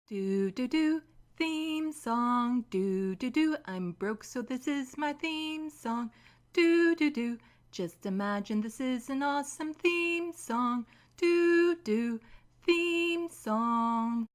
Do do do, theme song. Do do do, I'm broke, so this is my theme song. Do do do, just imagine this is an awesome theme song. Do do, theme song.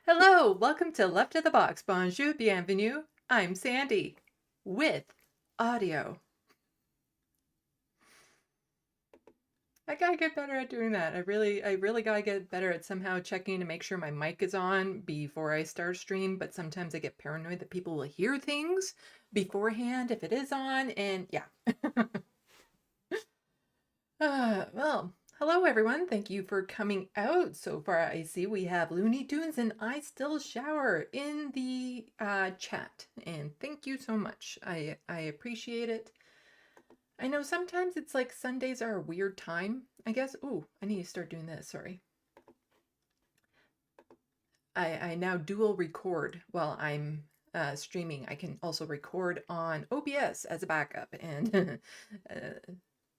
Hello, welcome to Left of the Box. Bonjour, bienvenue. I'm Sandy with audio. I gotta get better at doing that. I really gotta get better at somehow checking to make sure my mic is on before I start stream, but sometimes I get paranoid that people will hear things beforehand if it is on, and yeah. Well, hello everyone. Thank you for coming out. So far, I see we have Looney Tunes and I Still Shower in the chat, and thank you so much. I appreciate it. I know sometimes it's like Sundays are a weird time, I guess. Ooh, I need to start doing this, sorry. I now dual record while I'm streaming. I can also record on OBS as a backup, and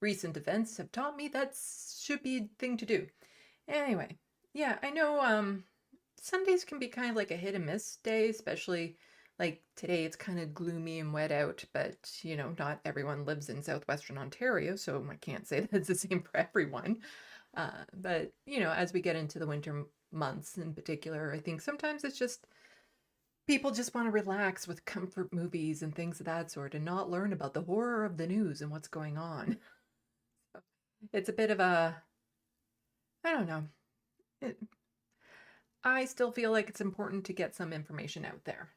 recent events have taught me that should be a thing to do. Anyway, yeah, I know Sundays can be kind of like a hit and miss day, especially like today it's kind of gloomy and wet out, but you know, not everyone lives in southwestern Ontario, so I can't say that it's the same for everyone. But you know, as we get into the winter months in particular, I think sometimes it's just people just want to relax with comfort movies and things of that sort and not learn about the horror of the news and what's going on. It's a bit of a, I don't know. I still feel like it's important to get some information out there.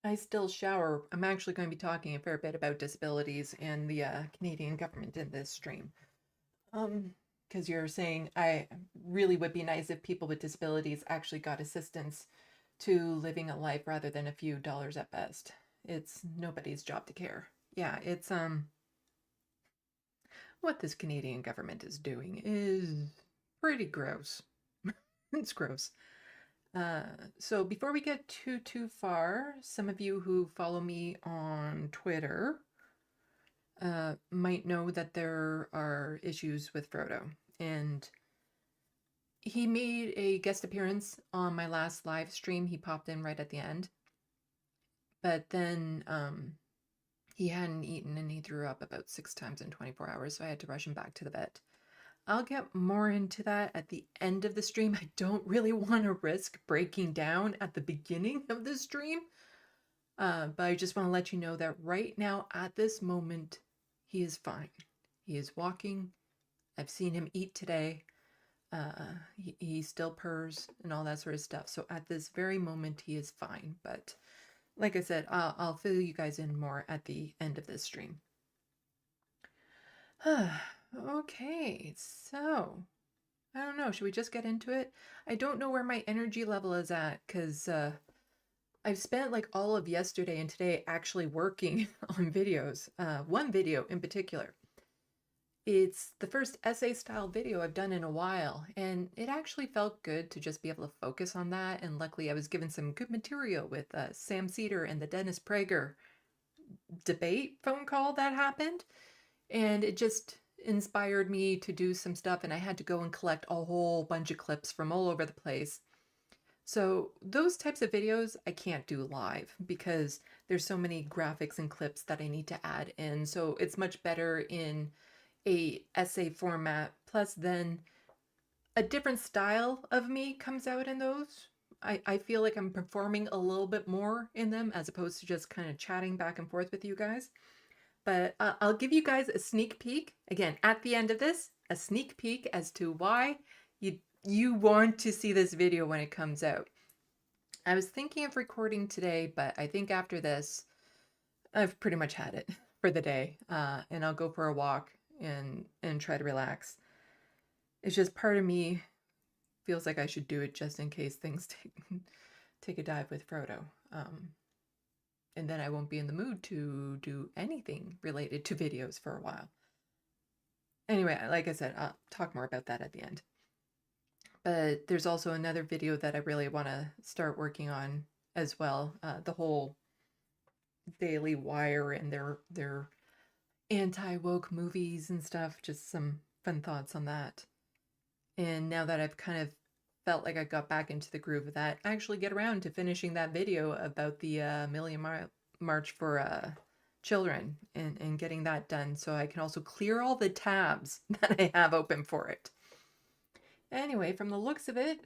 I Still Shower. I'm actually going to be talking a fair bit about disabilities and the Canadian government in this stream. Because you're saying I really would be nice if people with disabilities actually got assistance to living a life rather than a few dollars at best. It's nobody's job to care. Yeah, it's what this Canadian government is doing is pretty gross. It's gross. So before we get too far, some of you who follow me on Twitter might know that there are issues with Frodo, and he made a guest appearance on my last live stream. He popped in right at the end, but then he hadn't eaten and he threw up about 6 times in 24 hours, so I had to rush him back to the vet. I'll get more into that at the end of the stream. I don't really want to risk breaking down at the beginning of the stream, but I just want to let you know that right now, at this moment, he is fine. He is walking. I've seen him eat today. He still purrs and all that sort of stuff. So at this very moment, he is fine. But like I said, I'll fill you guys in more at the end of this stream. Okay, so I don't know. Should we just get into it? I don't know where my energy level is at because I've spent like all of yesterday and today actually working on videos. One video in particular. It's the first essay style video I've done in a while, and it actually felt good to just be able to focus on that. And luckily, I was given some good material with Sam Cedar and the Dennis Prager debate phone call that happened. And it just inspired me to do some stuff, and I had to go and collect a whole bunch of clips from all over the place. So those types of videos I can't do live because there's so many graphics and clips that I need to add in. So it's much better in a essay format. Plus then a different style of me comes out in those. I feel like I'm performing a little bit more in them as opposed to just kind of chatting back and forth with you guys. But I'll give you guys a sneak peek, again, at the end of this, a sneak peek as to why you want to see this video when it comes out. I was thinking of recording today, but I think after this, I've pretty much had it for the day, and I'll go for a walk and try to relax. It's just part of me feels like I should do it just in case things take a dive with Frodo. And then I won't be in the mood to do anything related to videos for a while. Anyway, like I said, I'll talk more about that at the end. But there's also another video that I really want to start working on as well. The whole Daily Wire and their anti-woke movies and stuff. Just some fun thoughts on that. And now that I've kind of felt like I got back into the groove of that, I actually get around to finishing that video about the Million March for Children and getting that done so I can also clear all the tabs that I have open for it. Anyway, from the looks of it,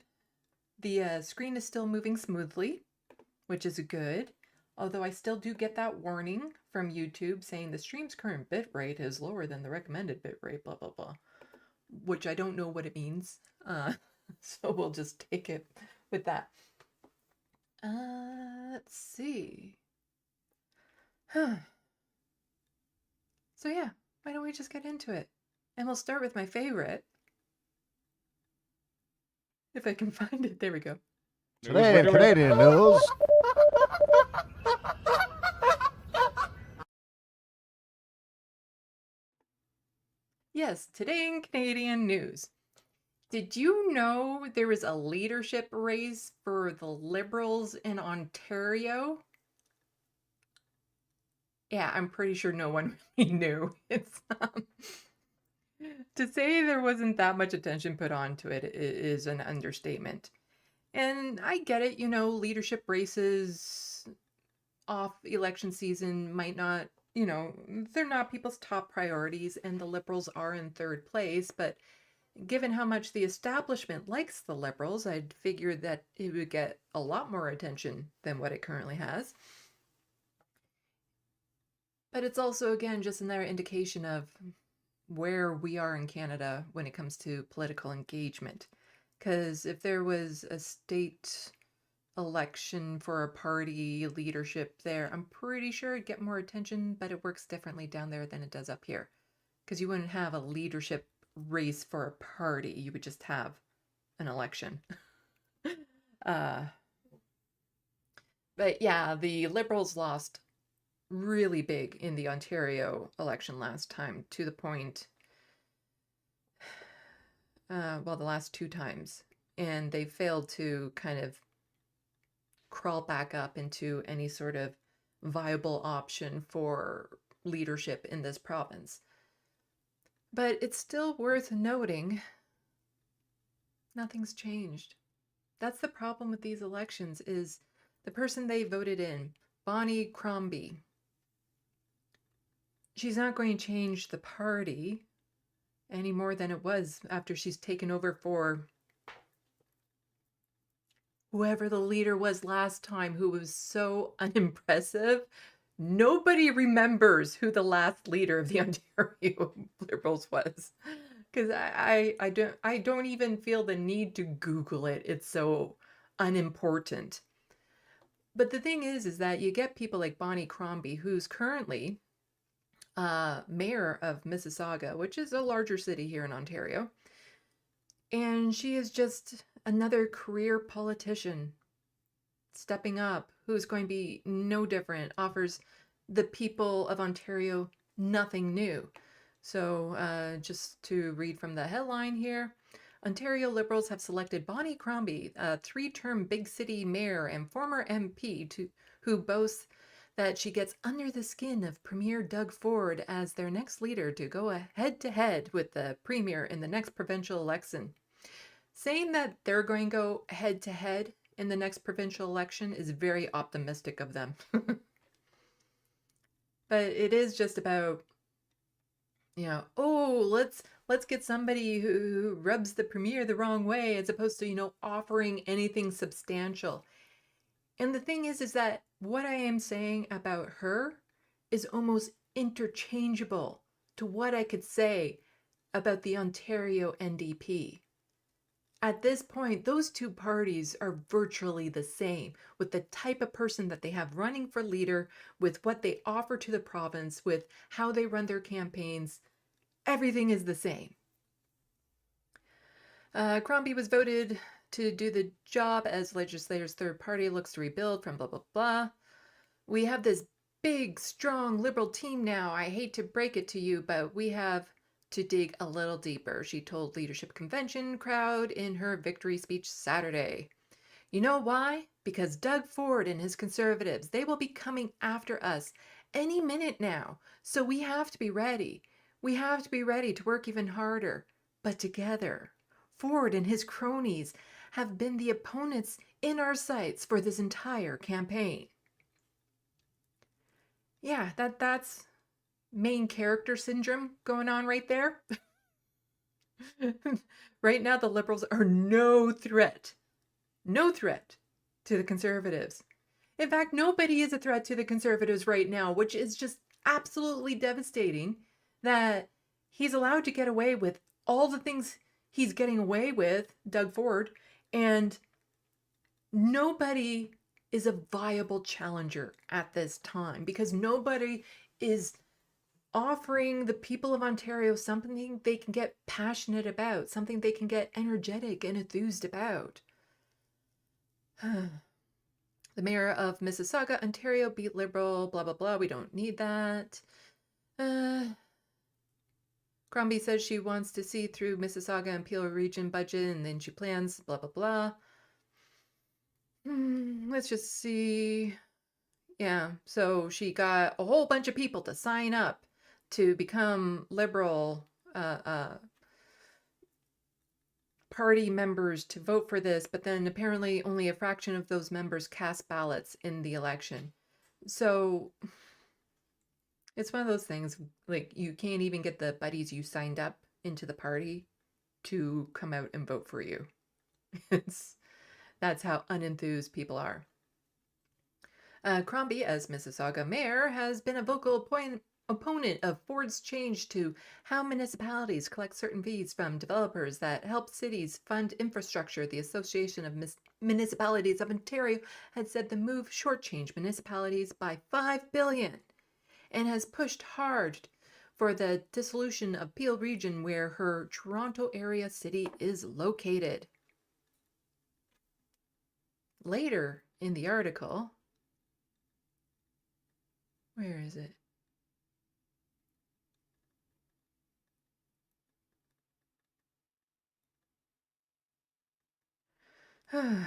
the screen is still moving smoothly, which is good. Although I still do get that warning from YouTube saying the stream's current bitrate is lower than the recommended bitrate, blah, blah, blah. Which I don't know what it means. So we'll just take it with that. Let's see. So yeah, why don't we just get into it? And we'll start with my favorite. If I can find it. There we go. Today in Canadian news. Yes, today in Canadian news. Did you know there was a leadership race for the Liberals in Ontario? Yeah, I'm pretty sure no one really knew. It's to say there wasn't that much attention put onto it is an understatement. And I get it, leadership races off election season might not, they're not people's top priorities, and the Liberals are in third place, but given how much the establishment likes the Liberals, I'd figured that it would get a lot more attention than what it currently has. But it's also, again, just another indication of where we are in Canada when it comes to political engagement. Because if there was a state election for a party leadership there, I'm pretty sure it'd get more attention, but it works differently down there than it does up here. Because you wouldn't have a leadership race for a party, you would just have an election. But yeah, the Liberals lost really big in the Ontario election last time, to the point, the last two times, and they failed to kind of crawl back up into any sort of viable option for leadership in this province. But it's still worth noting, nothing's changed. That's the problem with these elections, is the person they voted in, Bonnie Crombie. She's not going to change the party any more than it was after she's taken over for whoever the leader was last time, who was so unimpressive. Nobody remembers who the last leader of the Ontario Liberals was, because I don't even feel the need to Google it. It's so unimportant. But the thing is that you get people like Bonnie Crombie, who's currently mayor of Mississauga, which is a larger city here in Ontario, and she is just another career politician stepping up, who's going to be no different, offers the people of Ontario nothing new. So just to read from the headline here, Ontario Liberals have selected Bonnie Crombie, a three-term big city mayor and former MP, who boasts that she gets under the skin of Premier Doug Ford as their next leader to go head-to-head with the Premier in the next provincial election. Saying that they're going to go head-to-head in the next provincial election is very optimistic of them. But it is just about, let's get somebody who rubs the Premier the wrong way, as opposed to, offering anything substantial. And the thing is that what I am saying about her is almost interchangeable to what I could say about the Ontario NDP. At this point, those two parties are virtually the same, with the type of person that they have running for leader, with what they offer to the province, with how they run their campaigns. Everything is the same. Crombie was voted to do the job as legislators' third party looks to rebuild from blah, blah, blah. We have this big, strong Liberal team now. I hate to break it to you, but we have to dig a little deeper, she told Leadership Convention crowd in her victory speech Saturday. You know why? Because Doug Ford and his Conservatives, they will be coming after us any minute now. So we have to be ready. We have to be ready to work even harder, but together. Ford and his cronies have been the opponents in our sights for this entire campaign. Yeah, that's main character syndrome going on right there. Right now, the Liberals are no threat to the Conservatives. In fact, nobody is a threat to the Conservatives right now, which is just absolutely devastating that he's allowed to get away with all the things he's getting away with, Doug Ford, and nobody is a viable challenger at this time because nobody is offering the people of Ontario something they can get passionate about, something they can get energetic and enthused about. The mayor of Mississauga, Ontario, beat Liberal, blah, blah, blah. We don't need that. Crombie says she wants to see through Mississauga and Peel region budget, and then she plans, blah, blah, blah. Let's just see. Yeah, so she got a whole bunch of people to sign up to become Liberal party members to vote for this, but then apparently only a fraction of those members cast ballots in the election. So it's one of those things, like, you can't even get the buddies you signed up into the party to come out and vote for you. That's how unenthused people are. Crombie, as Mississauga mayor, has been a vocal opponent of Ford's change to how municipalities collect certain fees from developers that help cities fund infrastructure. The Association of Municipalities of Ontario had said the move shortchanged municipalities by $5 billion and has pushed hard for the dissolution of Peel region where her Toronto area city is located. Later in the article, where is it? You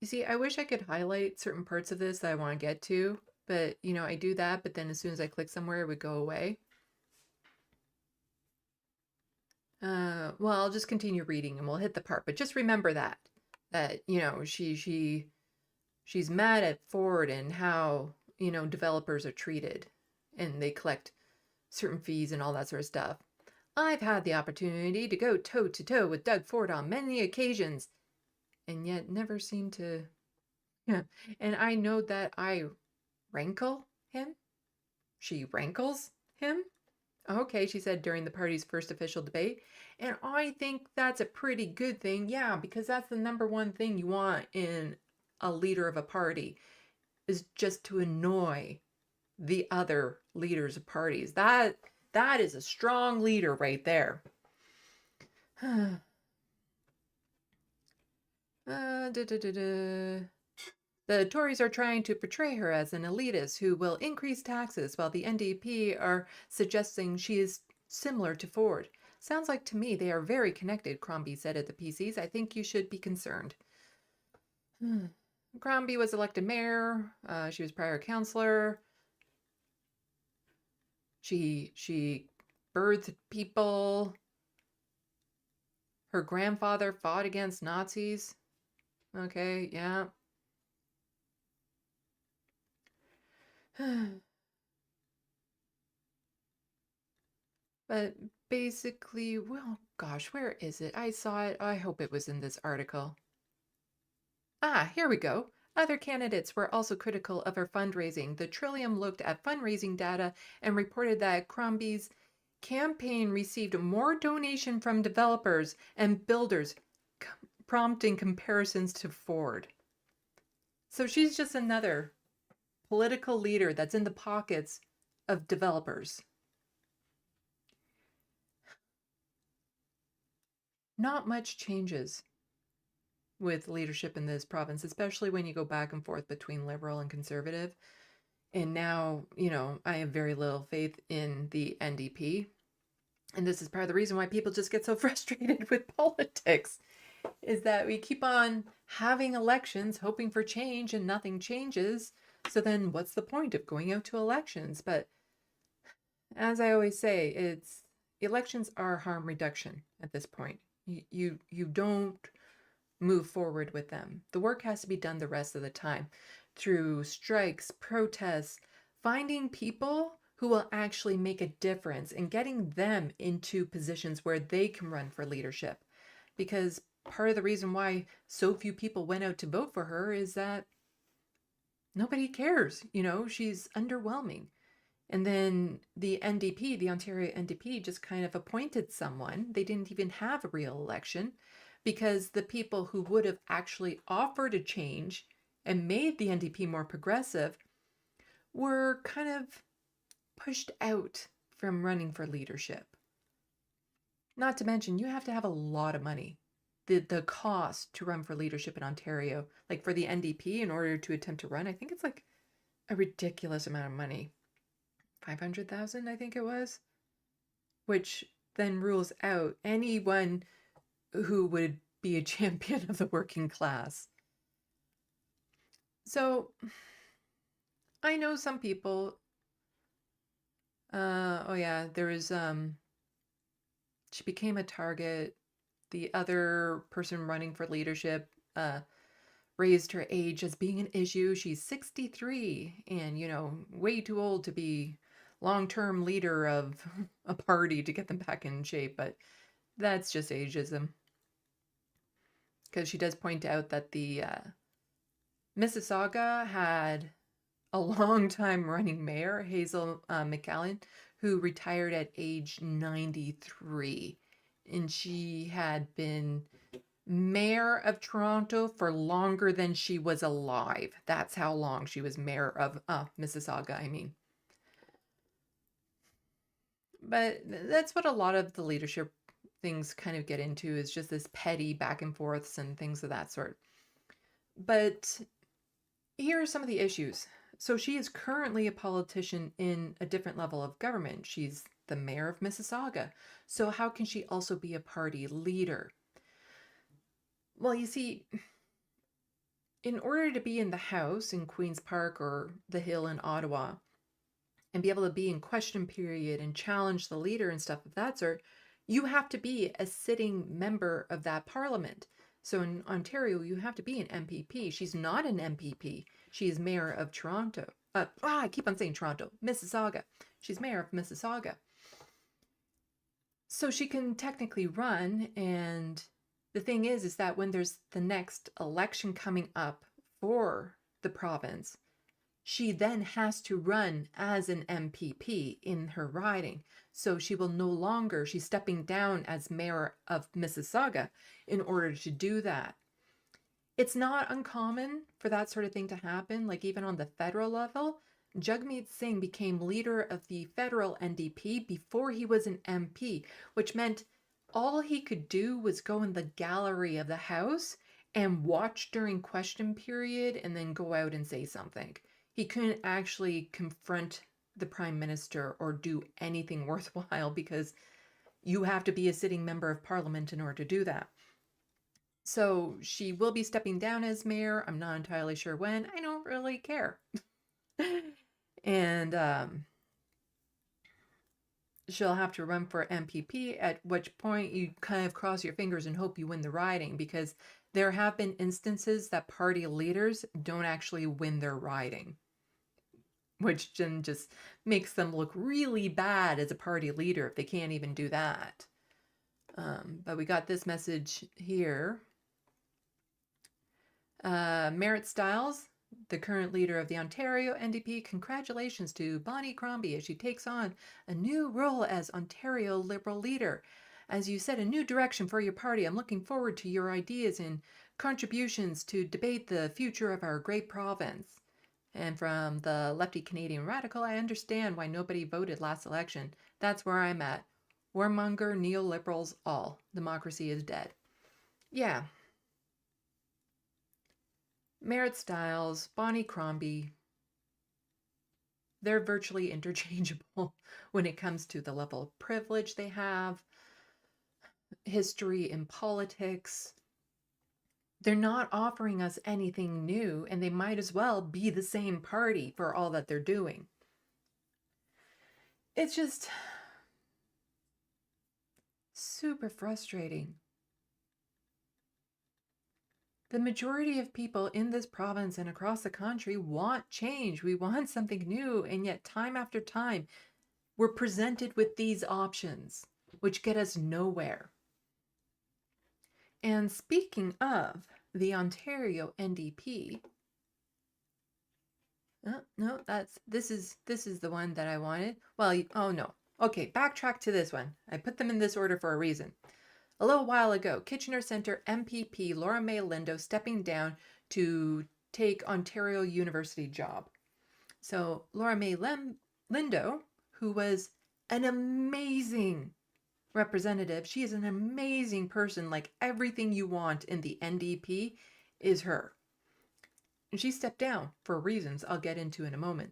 see, I wish I could highlight certain parts of this that I want to get to, but I do that, but then as soon as I click somewhere, it would go away. Well, I'll just continue reading and we'll hit the part, but just remember that she's mad at Ford and how, developers are treated and they collect certain fees and all that sort of stuff. I've had the opportunity to go toe to toe with Doug Ford on many occasions and yet never seem to, yeah. And I know that I rankle him. She rankles him. Okay, she said during the party's first official debate. And I think that's a pretty good thing. Yeah, because that's the number one thing you want in a leader of a party is just to annoy the other leaders of parties. That is a strong leader right there. The Tories are trying to portray her as an elitist who will increase taxes, while the NDP are suggesting she is similar to Ford. Sounds like to me they are very connected, Crombie said at the PCs. I think you should be concerned. Crombie was elected mayor. She was prior councillor. She birthed people. Her grandfather fought against Nazis. Okay, yeah. But basically, well, gosh, where is it? I saw it. I hope it was in this article. Ah, here we go. Other candidates were also critical of her fundraising. The Trillium looked at fundraising data and reported that Crombie's campaign received more donation from developers and builders, prompting comparisons to Ford. So she's just another political leader that's in the pockets of developers. Not much changes with leadership in this province, especially when you go back and forth between liberal and conservative. And now, I have very little faith in the NDP. And this is part of the reason why people just get so frustrated with politics, is that we keep on having elections, hoping for change, and nothing changes. So then what's the point of going out to elections? But as I always say, elections are harm reduction at this point. You don't move forward with them. The work has to be done the rest of the time through strikes, protests, finding people who will actually make a difference and getting them into positions where they can run for leadership. Because part of the reason why so few people went out to vote for her is that nobody cares. She's underwhelming. And then the NDP, the Ontario NDP, just kind of appointed someone. They didn't even have a real election because the people who would have actually offered a change and made the NDP more progressive were kind of pushed out from running for leadership. Not to mention, you have to have a lot of money. The cost to run for leadership in Ontario, like for the NDP, in order to attempt to run, I think it's like a ridiculous amount of money. 500,000, I think it was, which then rules out anyone who would be a champion of the working class. So I know some people, there was, she became a target. The other person running for leadership raised her age as being an issue. She's 63 and, way too old to be long-term leader of a party to get them back in shape, but that's just ageism. Because she does point out that the Mississauga had a long-time running mayor, Hazel McCallan, who retired at age 93, and she had been mayor of Toronto for longer than she was alive. That's how long she was mayor of Mississauga, I mean. But that's what a lot of the leadership things kind of get into, is just this petty back and forths and things of that sort. But here are some of the issues. So she is currently a politician in a different level of government. She's the mayor of Mississauga. So how can she also be a party leader? Well, you see, in order to be in the House in Queen's Park or the Hill in Ottawa and be able to be in question period and challenge the leader and stuff of that sort, you have to be a sitting member of that parliament. So in Ontario, you have to be an MPP. She's not an MPP. She is mayor of Toronto. I keep on saying Toronto. Mississauga. She's mayor of Mississauga. So she can technically run, and the thing is that when there's the next election coming up for the province, she then has to run as an MPP in her riding. So she will no longer, she's stepping down as mayor of Mississauga in order to do that. It's not uncommon for that sort of thing to happen, like even on the federal level. Jagmeet Singh became leader of the federal NDP before he was an MP, which meant all he could do was go in the gallery of the House and watch during question period and then go out and say something. He couldn't actually confront the prime minister or do anything worthwhile because you have to be a sitting member of parliament in order to do that. So she will be stepping down as mayor. I'm not entirely sure when. I don't really care. And she'll have to run for MPP, at which point you kind of cross your fingers and hope you win the riding, because there have been instances that party leaders don't actually win their riding, which then just makes them look really bad as a party leader if they can't even do that. But we got this message here. Merritt Stiles the current leader of the Ontario NDP. Congratulations to Bonnie Crombie as she takes on a new role as Ontario Liberal leader. As you set a new direction for your party, I'm looking forward to your ideas and contributions to debate the future of our great province. And from the lefty Canadian radical, I understand why nobody voted last election. That's where I'm at. Warmonger, neoliberals, all. Democracy is dead. Yeah. Merritt Stiles, Bonnie Crombie, they're virtually interchangeable when it comes to the level of privilege they have, history in politics. They're not offering us anything new, and they might as well be the same party for all that they're doing. It's just super frustrating. The majority of people in this province and across the country want change. We want something new, and yet time after time, we're presented with these options, which get us nowhere. And speaking of the Ontario NDP, no, this is the one that I wanted. Well, oh no. Okay, backtrack to this one. I put them in this order for a reason. A little while ago, Kitchener Centre MPP Laura May Lindo stepping down to take Ontario University job. So Laura May Lindo, who was an amazing representative, she is an amazing person, like everything you want in the NDP is her. And she stepped down for reasons I'll get into in a moment.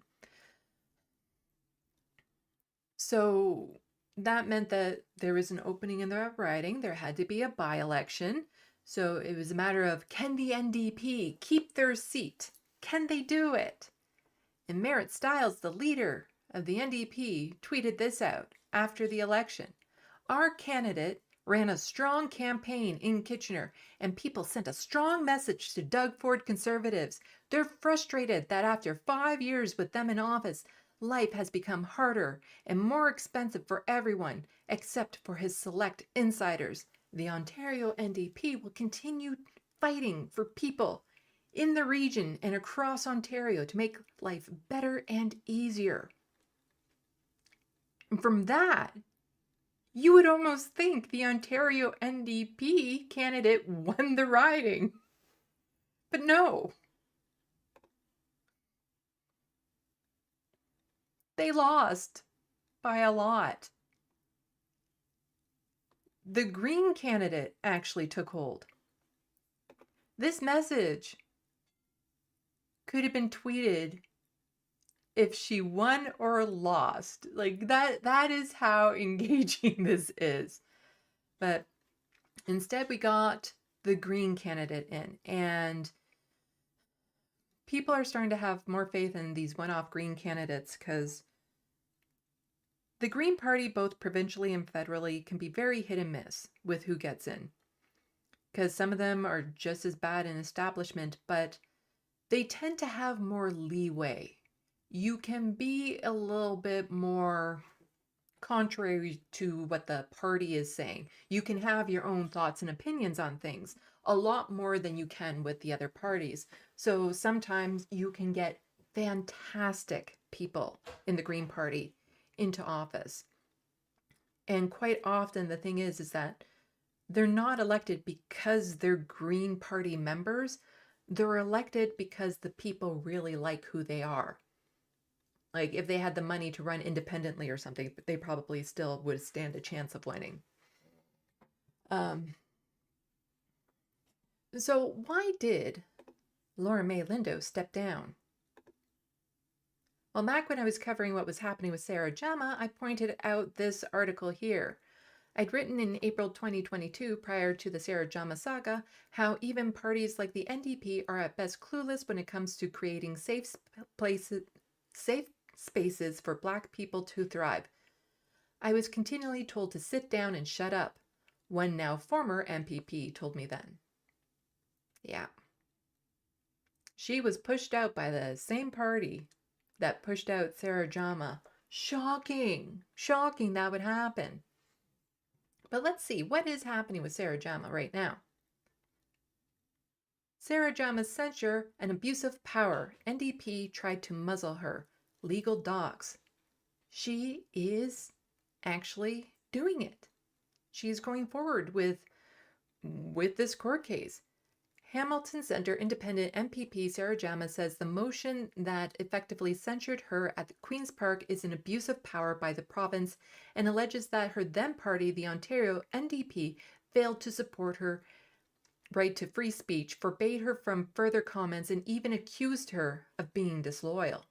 So that meant that there was an opening in the riding. There had to be a by-election. So it was a matter of, can the NDP keep their seat? Can they do it? And Merritt Stiles, the leader of the NDP, tweeted this out after the election. Our candidate ran a strong campaign in Kitchener, and people sent a strong message to Doug Ford Conservatives. They're frustrated that after 5 years with them in office, life has become harder and more expensive for everyone except for his select insiders. The Ontario NDP will continue fighting for people in the region and across Ontario to make life better and easier. And from that, you would almost think the Ontario NDP candidate won the riding. But no. They lost by a lot. The Green candidate actually took hold. This message could have been tweeted if she won or lost. Like that is how engaging this is. But instead we got the Green candidate in, and people are starting to have more faith in these one-off Green candidates because the Green Party, both provincially and federally, can be very hit and miss with who gets in. Because some of them are just as bad in establishment, but they tend to have more leeway. You can be a little bit more contrary to what the party is saying. You can have your own thoughts and opinions on things a lot more than you can with the other parties. So sometimes you can get fantastic people in the Green Party into office. And quite often the thing is that they're not elected because they're Green Party members. They're elected because the people really like who they are. Like if they had the money to run independently or something, they probably still would stand a chance of winning. So why did Laura May Lindo step down? Well, back when I was covering what was happening with Sarah Jama, I pointed out this article here. I'd written in April 2022, prior to the Sarah Jama saga, how even parties like the NDP are at best clueless when it comes to creating safe spaces for Black people to thrive. I was continually told to sit down and shut up, one now former MPP told me then. Yeah. She was pushed out by the same party that pushed out Sarah Jama. Shocking that would happen. But let's see, what is happening with Sarah Jama right now? Sarah Jama's censure and abuse of power. NDP tried to muzzle her. Legal docs. She is actually doing it. She's going forward with this court case. Hamilton Centre independent MPP Sarah Jama says the motion that effectively censured her at the Queen's Park is an abuse of power by the province and alleges that her then party, the Ontario NDP, failed to support her right to free speech, forbade her from further comments, and even accused her of being disloyal.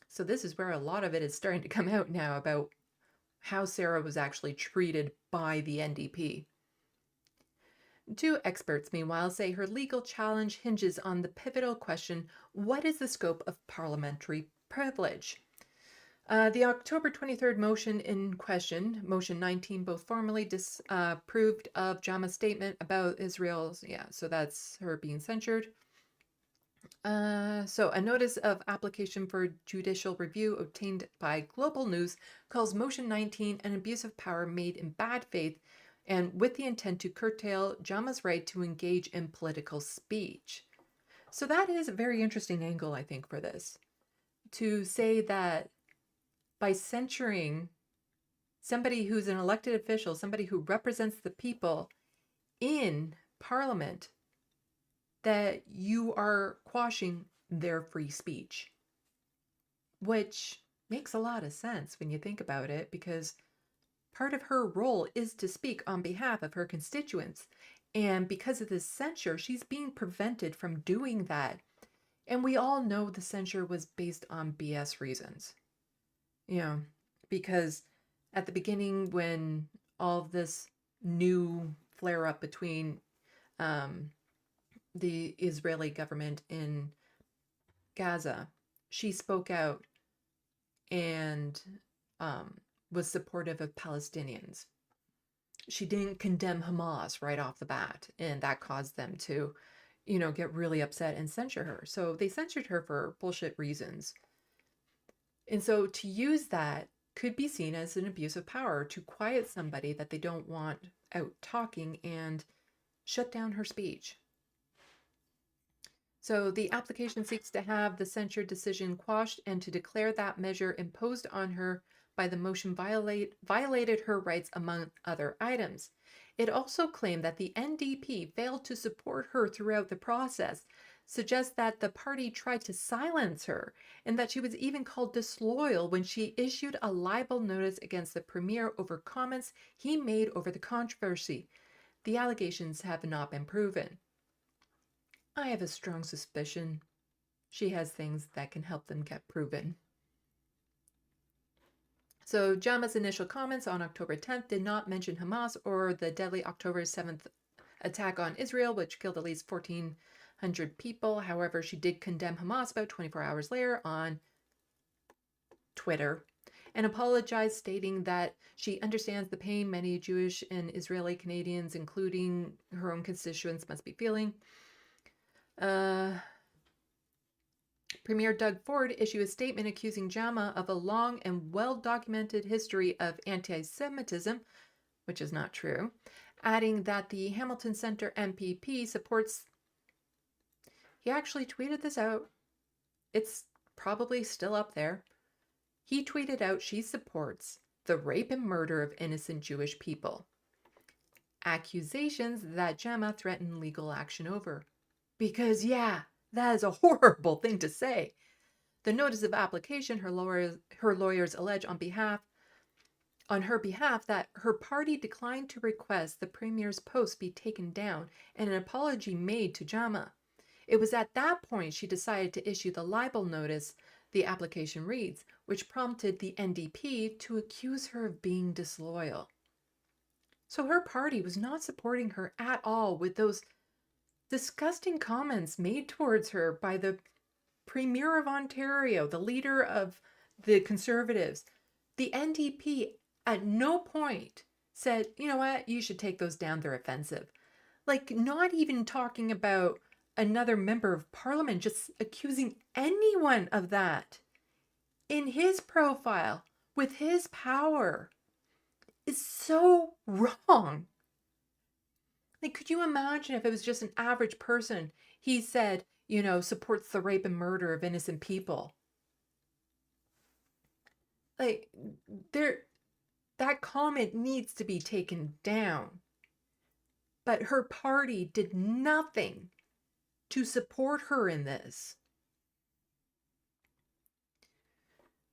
So this is where a lot of it is starting to come out now about how Sarah was actually treated by the NDP. Two experts, meanwhile, say her legal challenge hinges on the pivotal question, what is the scope of parliamentary privilege? The October 23rd motion in question, motion 19, both formally disapproved of Jama's statement about Israel's, so that's her being censured. So a notice of application for judicial review obtained by Global News calls motion 19 an abuse of power made in bad faith and with the intent to curtail Jama's right to engage in political speech. So that is a very interesting angle, I think, for this. To say that by censuring somebody who's an elected official, somebody who represents the people in Parliament, that you are quashing their free speech. Which makes a lot of sense when you think about it, because part of her role is to speak on behalf of her constituents. And because of this censure, she's being prevented from doing that. And we all know the censure was based on BS reasons. Because at the beginning, when all of this new flare up between the Israeli government in Gaza, she spoke out and was supportive of Palestinians. She didn't condemn Hamas right off the bat, and that caused them to, get really upset and censure her. So they censored her for bullshit reasons. And so to use that could be seen as an abuse of power to quiet somebody that they don't want out talking and shut down her speech. So the application seeks to have the censure decision quashed and to declare that measure imposed on her by the motion violated her rights, among other items. It also claimed that the NDP failed to support her throughout the process, suggests that the party tried to silence her, and that she was even called disloyal when she issued a libel notice against the premier over comments he made over the controversy. The allegations have not been proven. I have a strong suspicion she has things that can help them get proven. So Jama's initial comments on October 10th did not mention Hamas or the deadly October 7th attack on Israel, which killed at least 1,400 people. However, she did condemn Hamas about 24 hours later on Twitter and apologized, stating that she understands the pain many Jewish and Israeli Canadians, including her own constituents, must be feeling. Premier Doug Ford issued a statement accusing Jama of a long and well-documented history of anti-Semitism, which is not true, adding that the Hamilton Centre MPP supports... He actually tweeted this out. It's probably still up there. He tweeted out she supports the rape and murder of innocent Jewish people. Accusations that Jama threatened legal action over. Because, that is a horrible thing to say. The notice of application, her lawyers allege on her behalf that her party declined to request the premier's post be taken down and an apology made to Jama. It was at that point she decided to issue the libel notice, the application reads, which prompted the NDP to accuse her of being disloyal. So her party was not supporting her at all with those disgusting comments made towards her by the Premier of Ontario, the leader of the Conservatives. The NDP at no point said, you know what, you should take those down, they're offensive. Like, not even talking about another member of Parliament, just accusing anyone of that in his profile with his power is so wrong. Like, could you imagine if it was just an average person? he said, supports the rape and murder of innocent people. Like, that comment needs to be taken down. But her party did nothing to support her in this.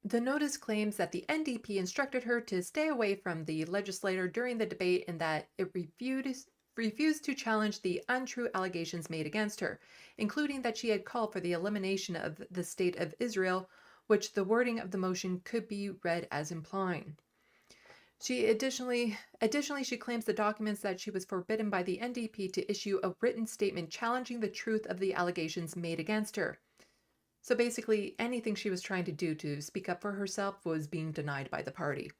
The notice claims that the NDP instructed her to stay away from the legislator during the debate and that it refused to challenge the untrue allegations made against her, including that she had called for the elimination of the State of Israel, which the wording of the motion could be read as implying. She additionally, she claims the documents that she was forbidden by the NDP to issue a written statement challenging the truth of the allegations made against her. So basically, anything she was trying to do to speak up for herself was being denied by the party.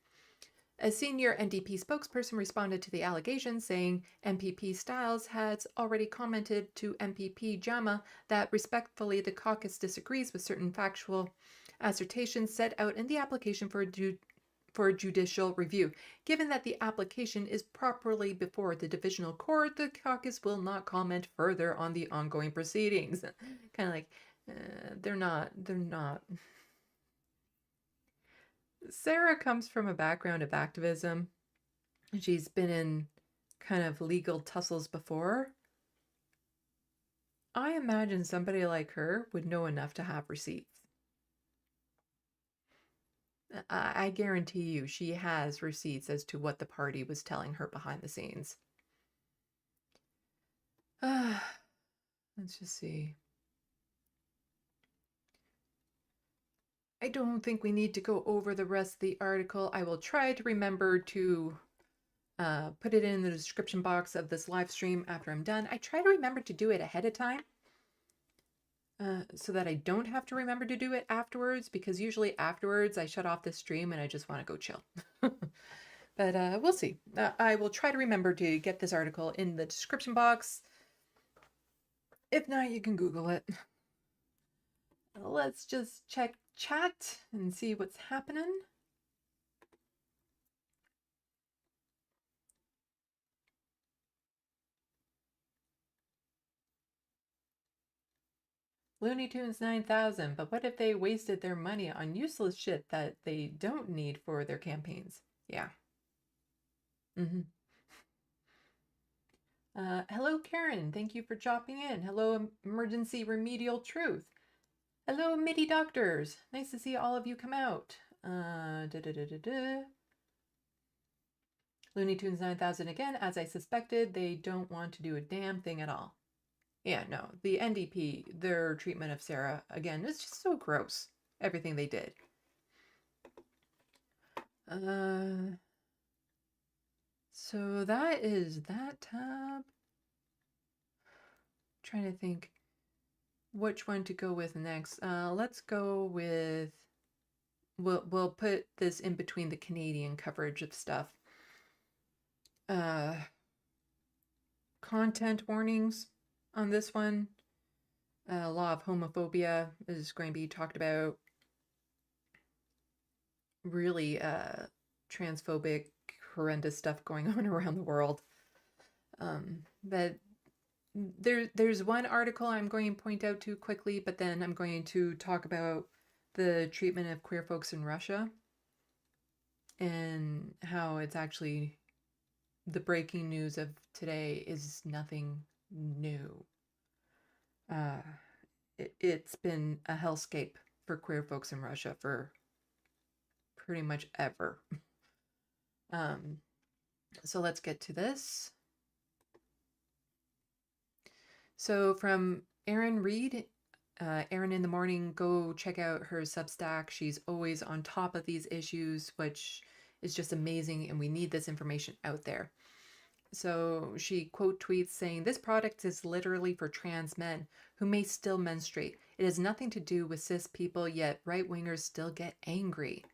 A senior NDP spokesperson responded to the allegations, saying MPP Stiles has already commented to MPP Jama that respectfully the caucus disagrees with certain factual assertions set out in the application for judicial review. Given that the application is properly before the divisional court, the caucus will not comment further on the ongoing proceedings. Kind of like, they're not. Sarah comes from a background of activism. She's been in kind of legal tussles before. I imagine somebody like her would know enough to have receipts. I guarantee you she has receipts as to what the party was telling her behind the scenes. Let's just see. I don't think we need to go over the rest of the article. I will try to remember to put it in the description box of this live stream after I'm done. I try to remember to do it ahead of time so that I don't have to remember to do it afterwards, because usually afterwards I shut off the stream and I just want to go chill. But we'll see. I will try to remember to get this article in the description box. If not, you can Google it. Let's just check chat and see what's happening. Looney Tunes 9000, but what if they wasted their money on useless shit that they don't need for their campaigns? Yeah. Hello, Karen. Thank you for dropping in. Hello, Emergency Remedial Truth. Hello, MIDI Doctors. Nice to see all of you come out. Looney Tunes 9000 again. As I suspected, they don't want to do a damn thing at all. Yeah, no. The NDP, their treatment of Sarah, again, is just so gross. Everything they did. So that is that tab. Trying to think which one to go with next. Let's go with, we'll put this in between the Canadian coverage of stuff. Content warnings on this one. Law of homophobia is going to be talked about. Really transphobic, horrendous stuff going on around the world. But there's one article I'm going to point out to quickly, but then I'm going to talk about the treatment of queer folks in Russia and how it's actually, the breaking news of today is nothing new. It's been a hellscape for queer folks in Russia for pretty much ever. So let's get to this. So from Erin Reed, Erin in the Morning, go check out her Substack. She's always on top of these issues, which is just amazing, and we need this information out there. So she quote tweets saying, "This product is literally for trans men who may still menstruate. It has nothing to do with cis people, yet right-wingers still get angry."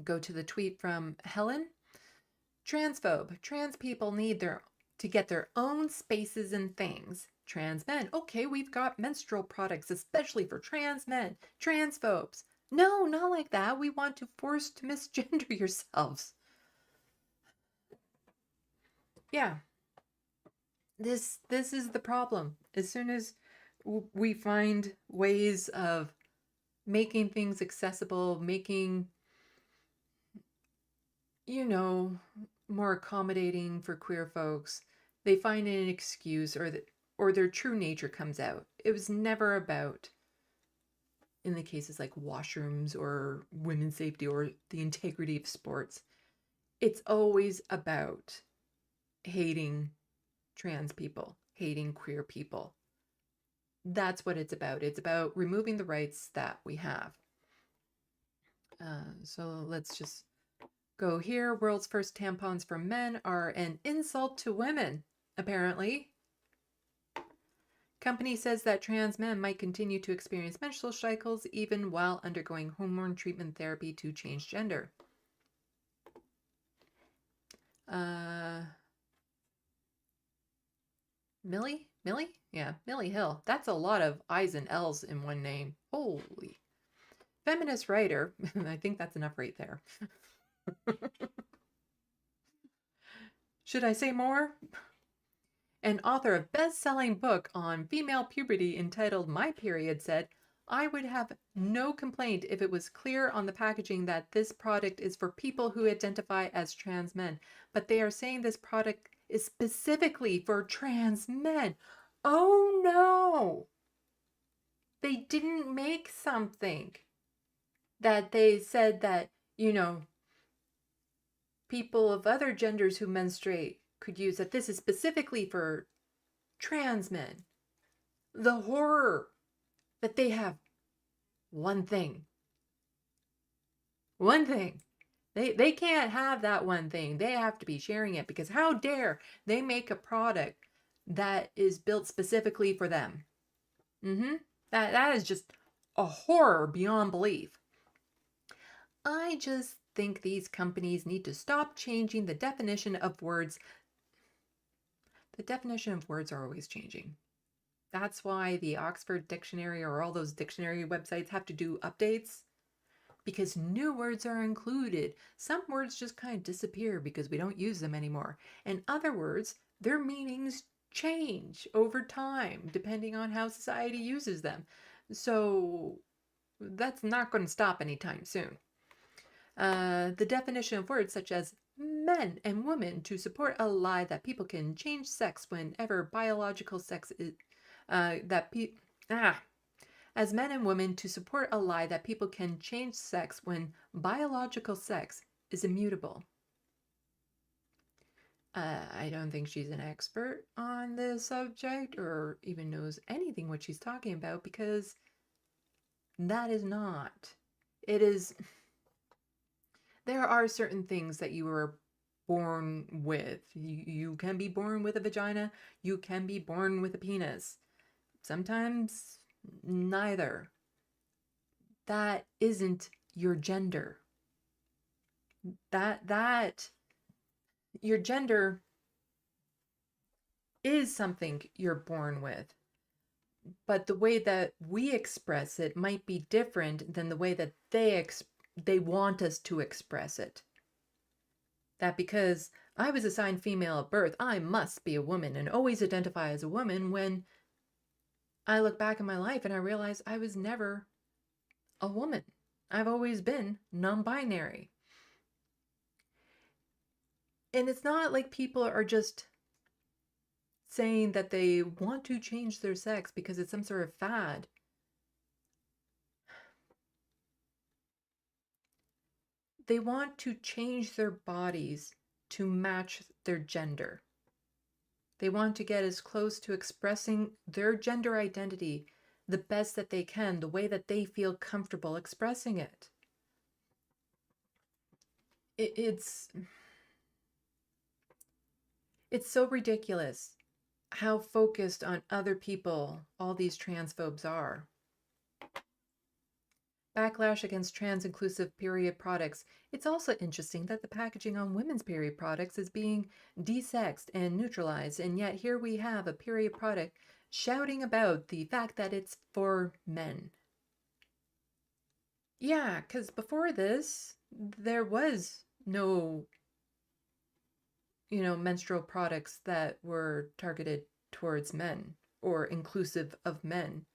Go to the tweet from Helen. "Transphobe. Trans people need to get their own spaces and things. Trans men. Okay, we've got menstrual products, especially for trans men. Transphobes. No, not like that. We want to force to misgender yourselves." Yeah. This is the problem. As soon as we find ways of making things accessible, making, you know, more accommodating for queer folks, they find an excuse or their true nature comes out. It was never about, in the cases like washrooms or women's safety or the integrity of sports, it's always about hating trans people, hating queer people. That's what it's about. It's about removing the rights that we have. So let's just go here. World's first tampons for men are an insult to women, apparently. Company says that trans men might continue to experience menstrual cycles even while undergoing hormone treatment therapy to change gender. Millie? Yeah, Millie Hill. That's a lot of I's and L's in one name. Holy. Feminist writer. I think that's enough right there. Should I say more? An author of best-selling book on female puberty entitled My Period said, I would have no complaint if it was clear on the packaging that this product is for people who identify as trans men, but they are saying this product is specifically for trans men. Oh no! They didn't make something that they said that, people of other genders who menstruate could use, that this is specifically for trans men. The horror that they have one thing. They can't have that one thing. They have to be sharing it, because how dare they make a product that is built specifically for them. That is just a horror beyond belief. I just think these companies need to stop changing the definition of words. The definition of words are always changing. That's why the Oxford Dictionary or all those dictionary websites have to do updates, because new words are included. Some words just kind of disappear because we don't use them anymore. And other words, their meanings change over time depending on how society uses them. So that's not going to stop anytime soon. The definition of words such as men and women to support a lie that people can change sex whenever biological sex is as men and women to support a lie that people can change sex when biological sex is immutable. I don't think she's an expert on this subject or even knows anything what she's talking about, because that is not. It is. There are certain things that you are born with. You can be born with a vagina. You can be born with a penis. Sometimes neither. That isn't your gender. That your gender is something you're born with. But the way that we express it might be different than the way that they want us to express it. That because I was assigned female at birth, I must be a woman and always identify as a woman, when I look back in my life and I realize I was never a woman. I've always been non-binary. And it's not like people are just saying that they want to change their sex because it's some sort of fad. They want to change their bodies to match their gender. They want to get as close to expressing their gender identity the best that they can, the way that they feel comfortable expressing it. It's so ridiculous how focused on other people all these transphobes are. Backlash against trans-inclusive period products. It's also interesting that the packaging on women's period products is being desexed and neutralized, and yet here we have a period product shouting about the fact that it's for men. Yeah, because before this, there was no, menstrual products that were targeted towards men. or inclusive of men.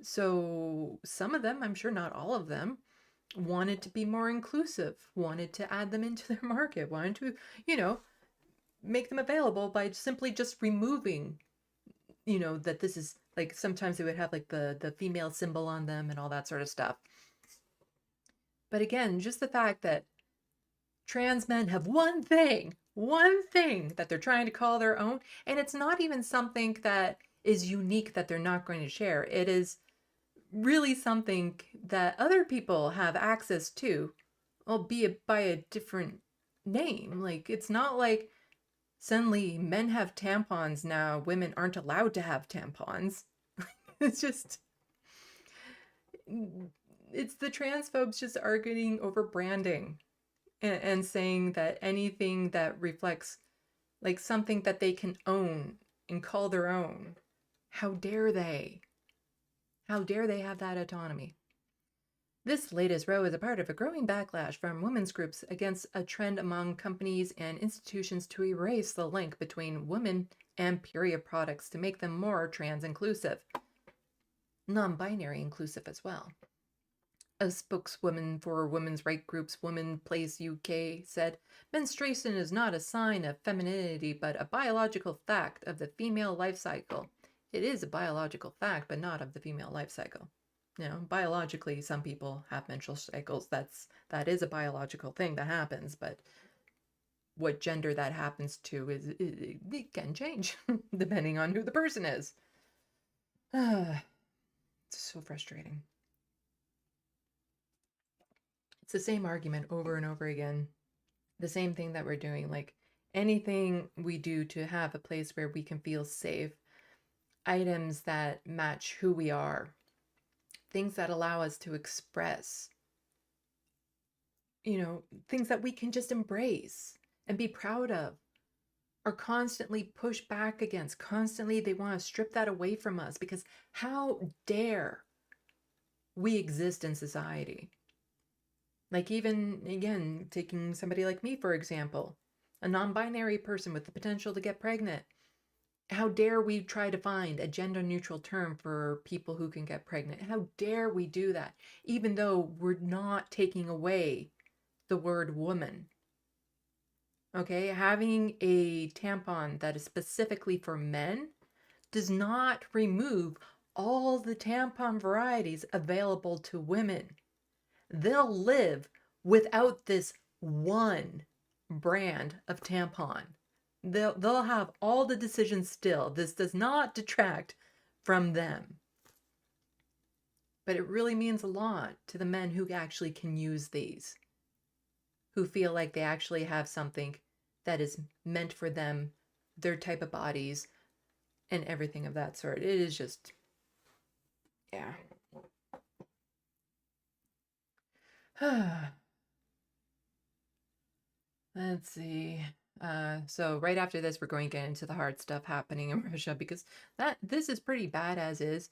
So some of them, I'm sure not all of them, wanted to be more inclusive, wanted to add them into their market, wanted to, make them available by simply just removing, that this is like, sometimes they would have like the female symbol on them and all that sort of stuff. But again, just the fact that trans men have one thing that they're trying to call their own, and it's not even something that is unique that they're not going to share. It is really something that other people have access to, albeit by a different name. Like, it's not like suddenly men have tampons now, women aren't allowed to have tampons. It's just, it's the transphobes just arguing over branding and saying that anything that reflects like something that they can own and call their own, how dare they? How dare they have that autonomy? This latest row is a part of a growing backlash from women's groups against a trend among companies and institutions to erase the link between women and period products to make them more trans inclusive, non-binary inclusive as well. A spokeswoman for women's rights groups Women Place UK said, "Menstruation is not a sign of femininity, but a biological fact of the female life cycle. It is a biological fact, but not of the female life cycle." Biologically, some people have menstrual cycles. That is a biological thing that happens, but what gender that happens to it can change depending on who the person is. It's so frustrating. It's the same argument over and over again. The same thing that we're doing. Like, anything we do to have a place where we can feel safe, items that match who we are, things that allow us to express, things that we can just embrace and be proud of, are constantly pushed back against. Constantly, they want to strip that away from us, because how dare we exist in society? Like, even, again, taking somebody like me, for example, a non-binary person with the potential to get pregnant. How dare we try to find a gender-neutral term for people who can get pregnant? How dare we do that, even though we're not taking away the word woman? Okay, having a tampon that is specifically for men does not remove all the tampon varieties available to women. They'll live without this one brand of tampon. They'll have all the decisions still. This does not detract from them. But it really means a lot to the men who actually can use these, who feel like they actually have something that is meant for them, their type of bodies, and everything of that sort. It is just, yeah. Let's see. So right after this, we're going to get into the hard stuff happening in Russia, because this is pretty bad as is.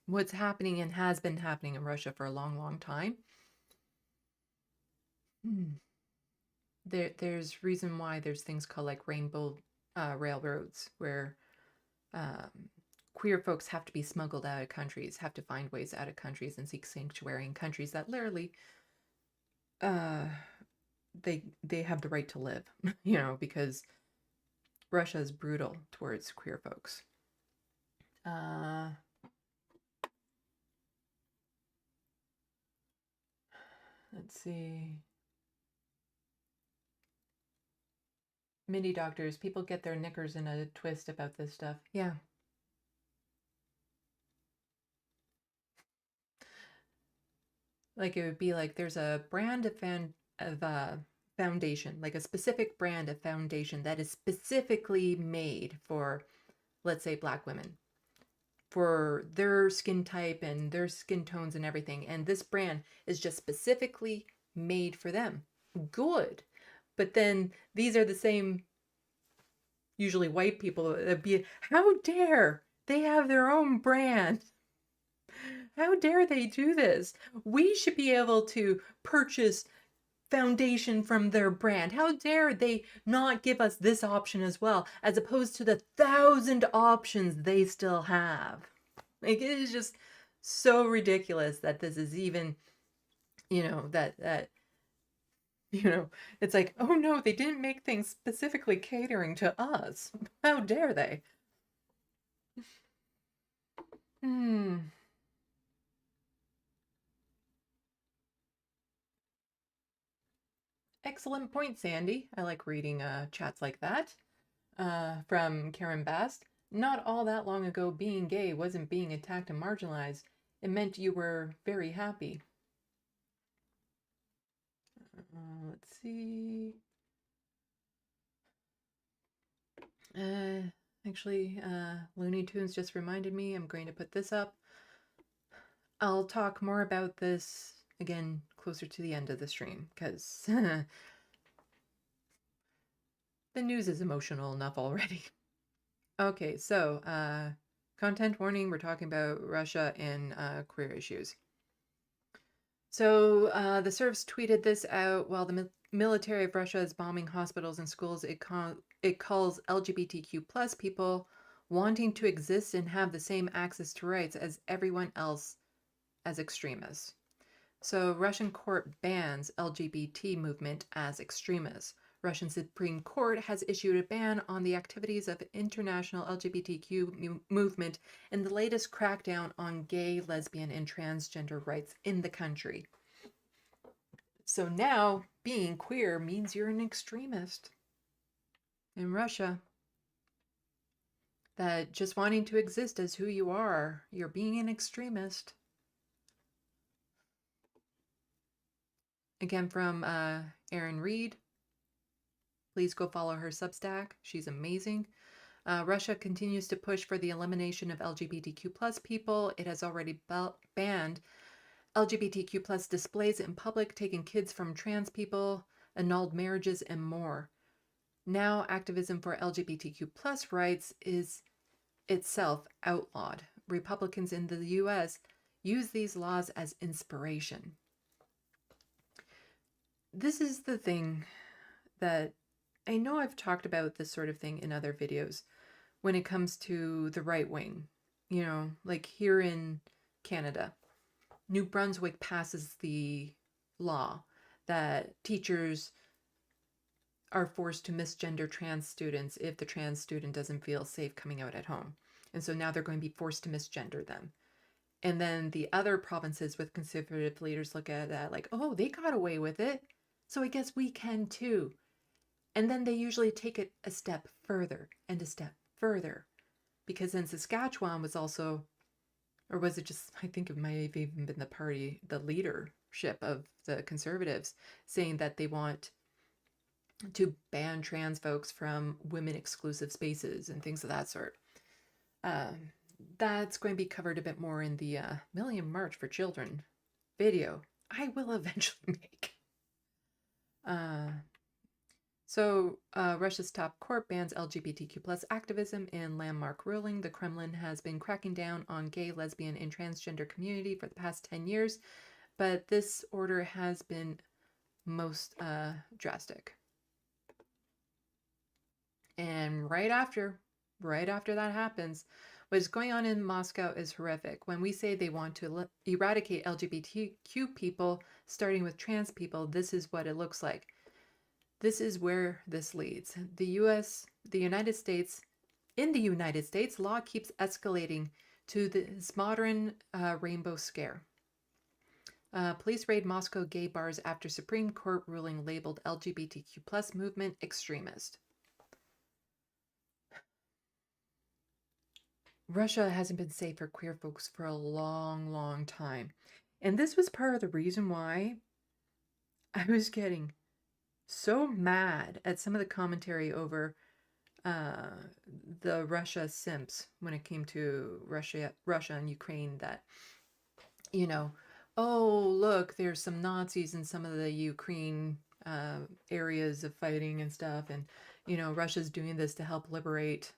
What's happening and has been happening in Russia for a long, long time. There's reason why there's things called like rainbow railroads, where queer folks have to be smuggled out of countries, have to find ways out of countries and seek sanctuary in countries that literally they have the right to live, because Russia is brutal towards queer folks. Let's see. MIDI doctors, people get their knickers in a twist about this stuff. Yeah. Like, it would be like there's a brand of foundation, like a specific brand of foundation that is specifically made for, let's say, Black women, for their skin type and their skin tones and everything. And this brand is just specifically made for them. Good. But then these are the same, usually white people, that be, how dare they have their own brand? How dare they do this? We should be able to purchase foundation from their brand. How dare they not give us this option as well, as opposed to the 1,000 options they still have. Like, it is just so ridiculous that this is even, that it's like, oh no, they didn't make things specifically catering to us. How dare they? Excellent point, Sandy. I like reading chats like that. From Karen Bast. Not all that long ago, being gay wasn't being attacked and marginalized. It meant you were very happy. Let's see. Actually, Looney Tunes just reminded me I'm going to put this up. I'll talk more about this again closer to the end of the stream, because the news is emotional enough already. Okay, so content warning, we're talking about Russia and queer issues. So the Serbs tweeted this out while the military of Russia is bombing hospitals and schools. It calls LGBTQ plus people wanting to exist and have the same access to rights as everyone else as extremists. So Russian court bans LGBT movement as extremists. Russian Supreme Court has issued a ban on the activities of international LGBTQ movement in the latest crackdown on gay, lesbian, and transgender rights in the country. So now being queer means you're an extremist in Russia. That just wanting to exist as who you are, you're being an extremist. Again, from Erin Reed. Please go follow her Substack. She's amazing. Russia continues to push for the elimination of LGBTQ plus people. It has already banned LGBTQ plus displays in public, taken kids from trans people, annulled marriages, and more. Now, activism for LGBTQ plus rights is itself outlawed. Republicans in the US use these laws as inspiration. This is the thing that I know I've talked about this sort of thing in other videos when it comes to the right wing, like here in Canada. New Brunswick passes the law that teachers are forced to misgender trans students if the trans student doesn't feel safe coming out at home. And so now they're going to be forced to misgender them. And then the other provinces with conservative leaders look at that like, oh, they got away with it, so I guess we can too. And then they usually take it a step further and a step further. Because then Saskatchewan was also, or was it just, I think it might have even been the leadership of the Conservatives saying that they want to ban trans folks from women exclusive spaces and things of that sort. That's going to be covered a bit more in the Million March for Children video I will eventually make. So Russia's top court bans LGBTQ plus activism in landmark ruling. The Kremlin has been cracking down on gay, lesbian, and transgender community for the past 10 years, but this order has been most drastic. And right after that happens, what is going on in Moscow is horrific. When we say they want to eradicate LGBTQ people, starting with trans people, this is what it looks like. This is where this leads. In the United States, law keeps escalating to this modern rainbow scare. Police raid Moscow gay bars after Supreme Court ruling labeled LGBTQ plus movement extremist. Russia hasn't been safe for queer folks for a long, long time. And this was part of the reason why I was getting so mad at some of the commentary over the Russia simps when it came to Russia and Ukraine, that, oh, look, there's some Nazis in some of the Ukraine areas of fighting and stuff. And, Russia's doing this to help liberate,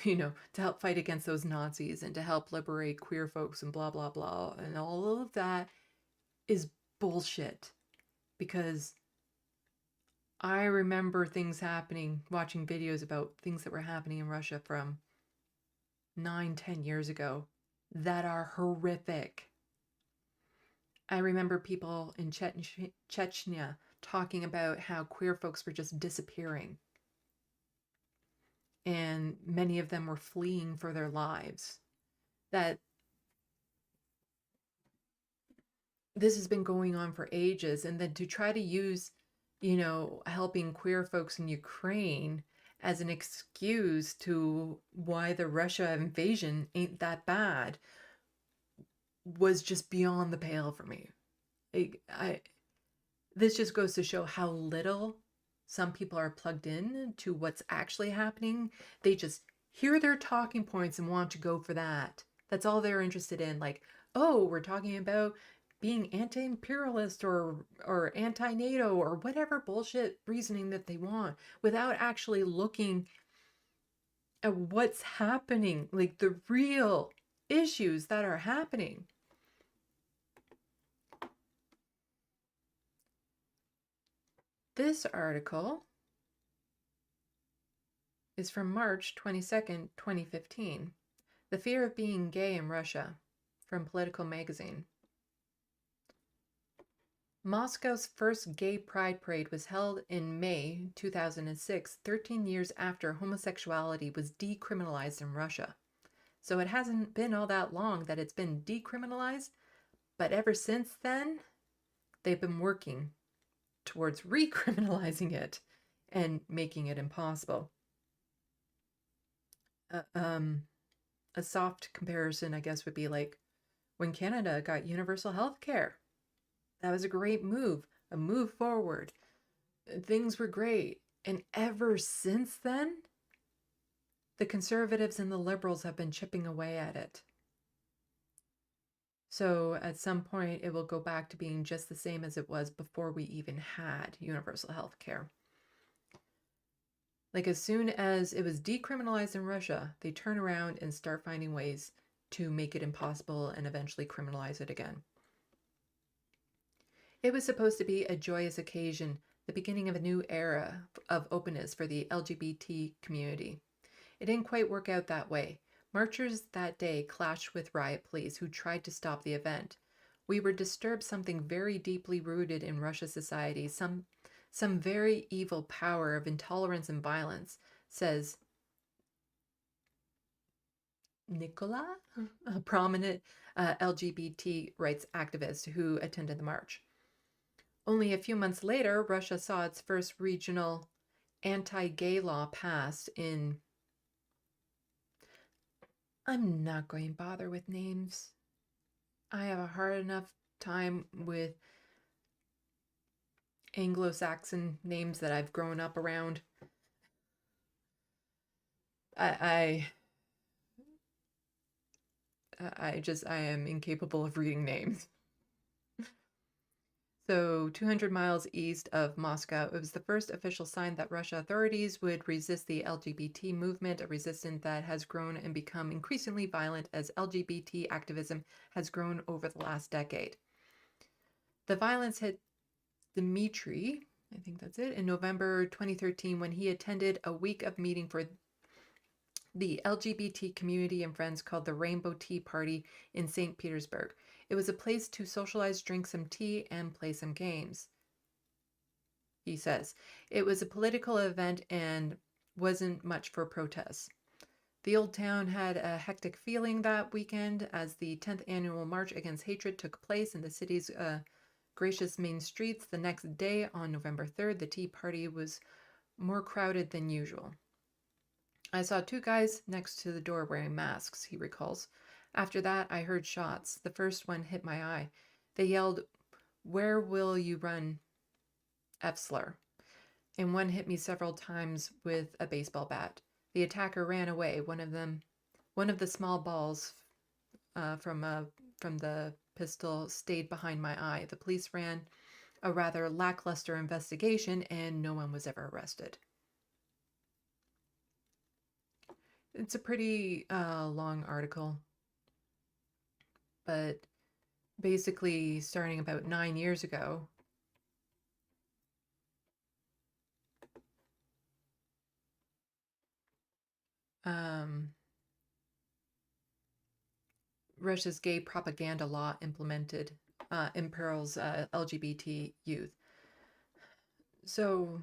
to help fight against those Nazis and to help liberate queer folks and blah, blah, blah. And all of that is bullshit, because I remember things happening, watching videos about things that were happening in Russia from 9, 10 years ago that are horrific. I remember people in Chechnya talking about how queer folks were just disappearing. And many of them were fleeing for their lives. That this has been going on for ages. And then to try to use, helping queer folks in Ukraine as an excuse to why the Russia invasion ain't that bad was just beyond the pale for me. This just goes to show how little some people are plugged in to what's actually happening. They just hear their talking points and want to go for that. That's all they're interested in. Like, oh, we're talking about being anti-imperialist or anti-NATO or whatever bullshit reasoning that they want, without actually looking at what's happening, like the real issues that are happening. This article is from March 22nd, 2015. The Fear of Being Gay in Russia, from Political Magazine. Moscow's first gay pride parade was held in May 2006, 13 years after homosexuality was decriminalized in Russia. So it hasn't been all that long that it's been decriminalized, but ever since then, they've been working towards recriminalizing it and making it impossible. A soft comparison, I guess, would be like when Canada got universal health care. That was a great move, a move forward. Things were great. And ever since then, the conservatives and the liberals have been chipping away at it. So at some point, it will go back to being just the same as it was before we even had universal health care. Like as soon as it was decriminalized in Russia, they turn around and start finding ways to make it impossible and eventually criminalize it again. It was supposed to be a joyous occasion, the beginning of a new era of openness for the LGBT community. It didn't quite work out that way. Marchers that day clashed with riot police who tried to stop the event. We were disturbed something very deeply rooted in Russian society, some very evil power of intolerance and violence, says Nicola, a prominent LGBT rights activist who attended the march. Only a few months later, Russia saw its first regional anti-gay law passed in... I'm not going to bother with names. I have a hard enough time with Anglo-Saxon names that I've grown up around. I am incapable of reading names. So 200 miles east of Moscow, it was the first official sign that Russian authorities would resist the LGBT movement, a resistance that has grown and become increasingly violent as LGBT activism has grown over the last decade. The violence hit Dmitry, I think that's it, in November 2013 when he attended a week of meeting for the LGBT community and friends called the Rainbow Tea Party in St. Petersburg. It was a place to socialize, drink some tea, and play some games. He says, it was a political event and wasn't much for protests. The old town had a hectic feeling that weekend as the 10th annual March Against Hatred took place in the city's gracious main streets. The next day, on November 3rd, the Tea Party was more crowded than usual. I saw two guys next to the door wearing masks, he recalls. After that, I heard shots. The first one hit my eye. They yelled, "Where will you run, Efsler?" And one hit me several times with a baseball bat. The attacker ran away. One of the small balls from the pistol stayed behind my eye. The police ran a rather lackluster investigation, and no one was ever arrested. It's a pretty long article, but basically starting about 9 years ago, Russia's gay propaganda law implemented imperils LGBT youth. So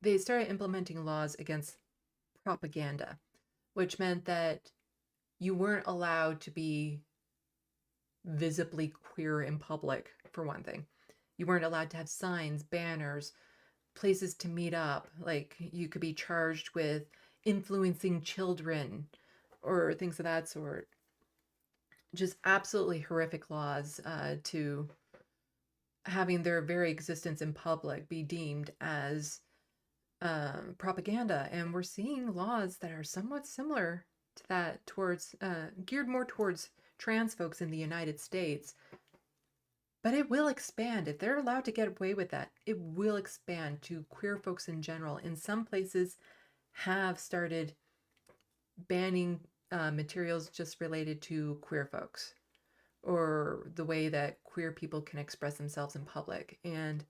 they started implementing laws against propaganda, which meant that you weren't allowed to be visibly queer in public, for one thing. You weren't allowed to have signs, banners, places to meet up. Like, you could be charged with influencing children or things of that sort. Just absolutely horrific laws to having their very existence in public be deemed as propaganda. And we're seeing laws that are somewhat similar to that, towards geared more towards trans folks in the United States. But it will expand. If they're allowed to get away with that, it will expand to queer folks in general. In some places have started banning materials just related to queer folks, or the way that queer people can express themselves in public. And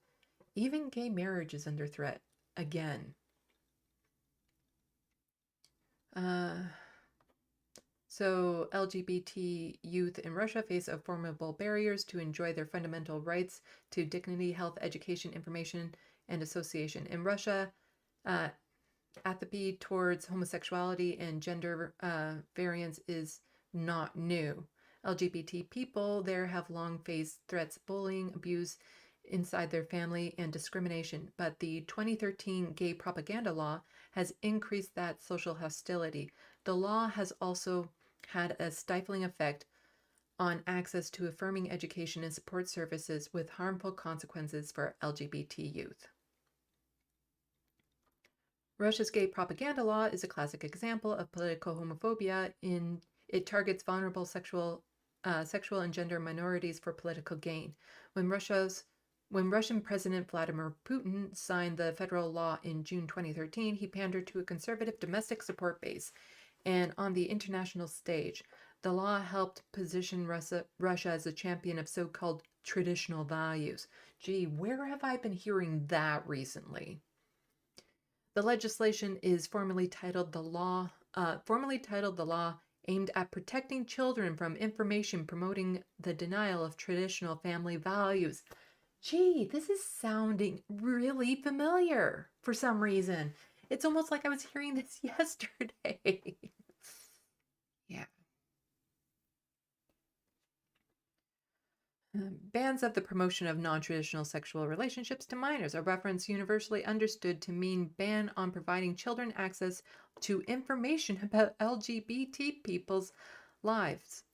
even gay marriage is under threat again. So LGBT youth in Russia face formidable barriers to enjoy their fundamental rights to dignity, health, education, information, and association. In Russia, apathy towards homosexuality and gender variance is not new. LGBT people there have long faced threats, bullying, abuse inside their family, and discrimination. But the 2013 gay propaganda law has increased that social hostility. The law has also had a stifling effect on access to affirming education and support services, with harmful consequences for LGBT youth. Russia's gay propaganda law is a classic example of political homophobia. It targets vulnerable sexual and gender minorities for political gain. When Russian President Vladimir Putin signed the federal law in June 2013, he pandered to a conservative domestic support base. And on the international stage, the law helped position Russia as a champion of so-called traditional values. Gee, where have I been hearing that recently? The legislation is formally titled the law aimed at protecting children from information promoting the denial of traditional family values. Gee, this is sounding really familiar for some reason. It's almost like I was hearing this yesterday. Yeah. Bans of the promotion of non-traditional sexual relationships to minors. A reference universally understood to mean ban on providing children access to information about LGBT people's lives.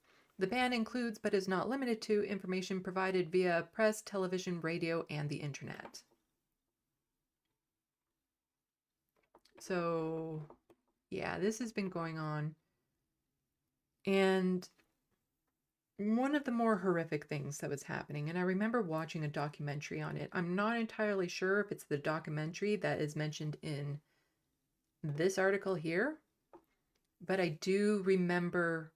The ban includes, but is not limited to, information provided via press, television, radio, and the internet. So, yeah, this has been going on. And one of the more horrific things that was happening, and I remember watching a documentary on it. I'm not entirely sure if it's the documentary that is mentioned in this article here, but I do remember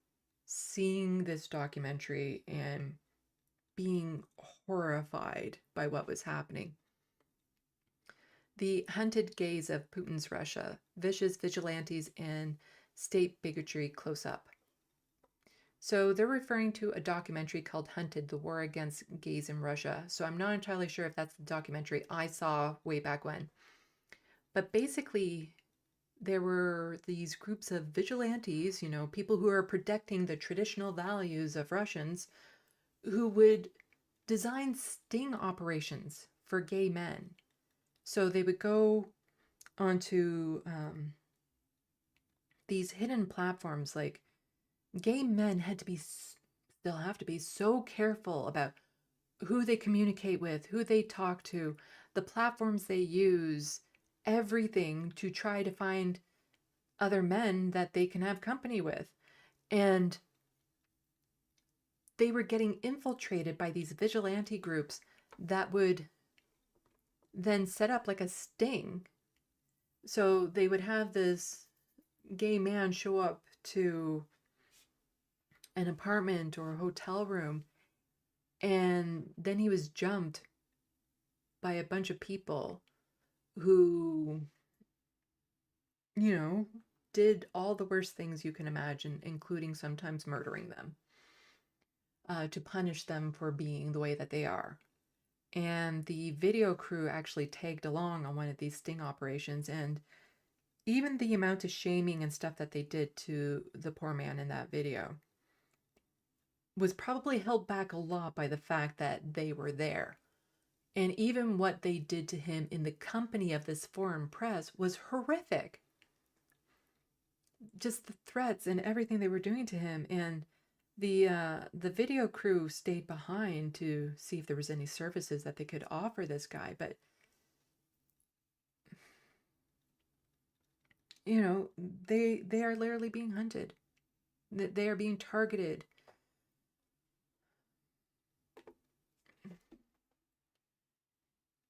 seeing this documentary and being horrified by what was happening. The hunted gaze of Putin's Russia, vicious vigilantes and state bigotry close up. So they're referring to a documentary called Hunted, the War Against Gays in Russia. So I'm not entirely sure if that's the documentary I saw way back when. But basically, there were these groups of vigilantes, people who are protecting the traditional values of Russians, who would design sting operations for gay men. So they would go onto these hidden platforms. Like, gay men still have to be so careful about who they communicate with, who they talk to, the platforms they use, everything, to try to find other men that they can have company with. And they were getting infiltrated by these vigilante groups that would then set up like a sting. So they would have this gay man show up to an apartment or a hotel room, and then he was jumped by a bunch of people who, did all the worst things you can imagine, including sometimes murdering them, to punish them for being the way that they are. And the video crew actually tagged along on one of these sting operations, and even the amount of shaming and stuff that they did to the poor man in that video was probably held back a lot by the fact that they were there. And even what they did to him in the company of this foreign press was horrific. Just the threats and everything they were doing to him. And the video crew stayed behind to see if there was any services that they could offer this guy. But, you know, they are literally being hunted. They are being targeted.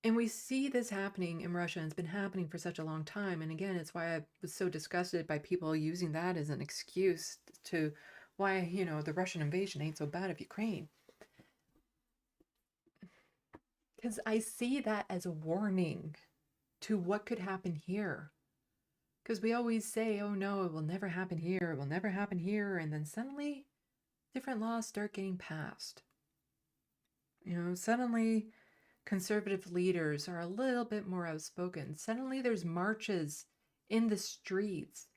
And we see this happening in Russia, and it's been happening for such a long time. And again, it's why I was so disgusted by people using that as an excuse to why, you know, the Russian invasion ain't so bad of Ukraine. Because I see that as a warning to what could happen here. Because we always say, oh no, it will never happen here, it will never happen here. And then suddenly, different laws start getting passed. You know, suddenly conservative leaders are a little bit more outspoken. Suddenly there's marches in the streets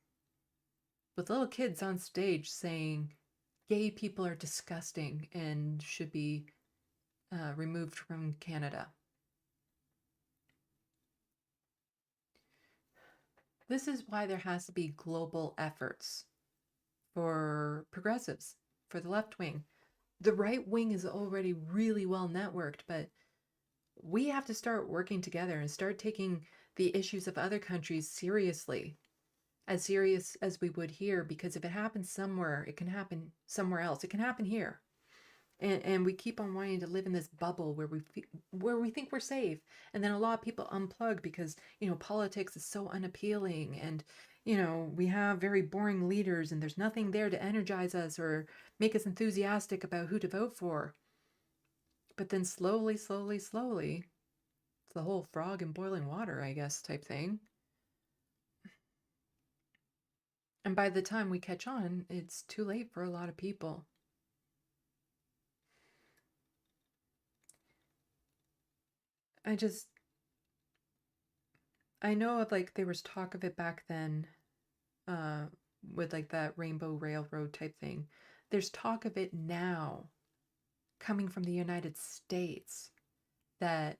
with little kids on stage saying gay people are disgusting and should be removed from Canada. This is why there has to be global efforts for progressives, for the left wing. The right wing is already really well networked, but we have to start working together and start taking the issues of other countries seriously, as serious as we would here, because if it happens somewhere, it can happen somewhere else. It can happen here. And we keep on wanting to live in this bubble where we think we're safe. And then a lot of people unplug because, you know, politics is so unappealing, and, you know, we have very boring leaders and there's nothing there to energize us or make us enthusiastic about who to vote for. But then slowly, it's the whole frog in boiling water, I guess, type thing. And by the time we catch on, it's too late for a lot of people. I know of, like, there was talk of it back then, with like that Rainbow Railroad type thing. There's talk of it now coming from the United States that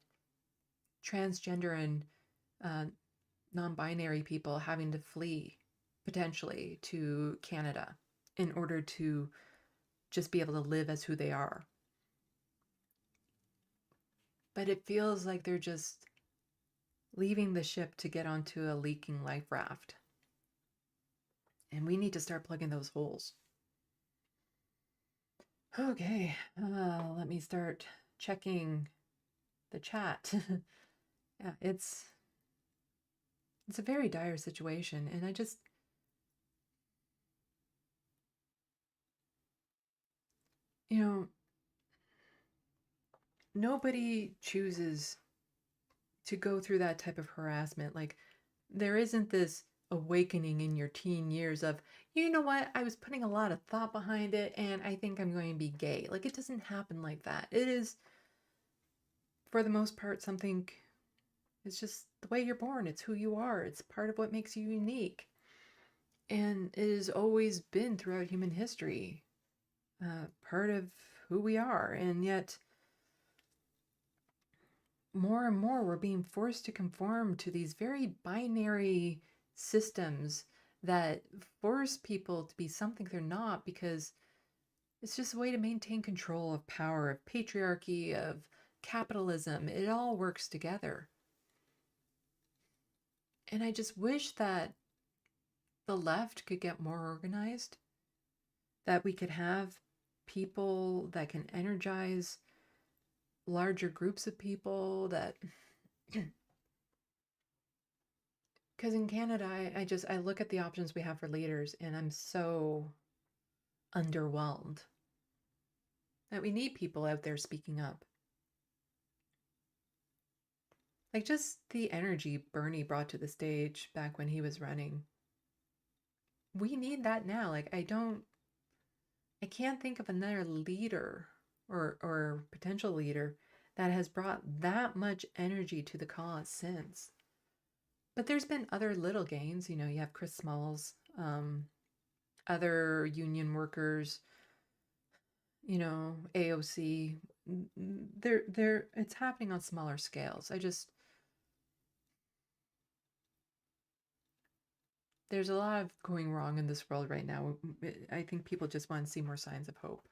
transgender and non-binary people having to flee potentially to Canada in order to just be able to live as who they are. But it feels like they're just leaving the ship to get onto a leaking life raft. And we need to start plugging those holes. Okay, let me start checking the chat. Yeah, it's a very dire situation, and I just, you know, nobody chooses to go through that type of harassment. Like, there isn't this awakening in your teen years of, you know what, I was putting a lot of thought behind it and I think I'm going to be gay. Like, it doesn't happen like that. It is, for the most part, something, it's just the way you're born. It's who you are. It's part of what makes you unique. And it has always been throughout human history, part of who we are. And yet, more and more, we're being forced to conform to these very binary systems that force people to be something they're not, because it's just a way to maintain control of power, of patriarchy, of capitalism. It all works together. And I just wish that the left could get more organized, that we could have people that can energize larger groups of people, that because in Canada, I look at the options we have for leaders and I'm so underwhelmed that we need people out there speaking up. Like, just the energy Bernie brought to the stage back when he was running. we need that now. Like, I can't think of another leader or potential leader that has brought that much energy to the cause since. But there's been other little gains. You know, you have Chris Smalls, other union workers, you know, AOC. It's happening on smaller scales. There's a lot of going wrong in this world right now. I think people just want to see more signs of hope.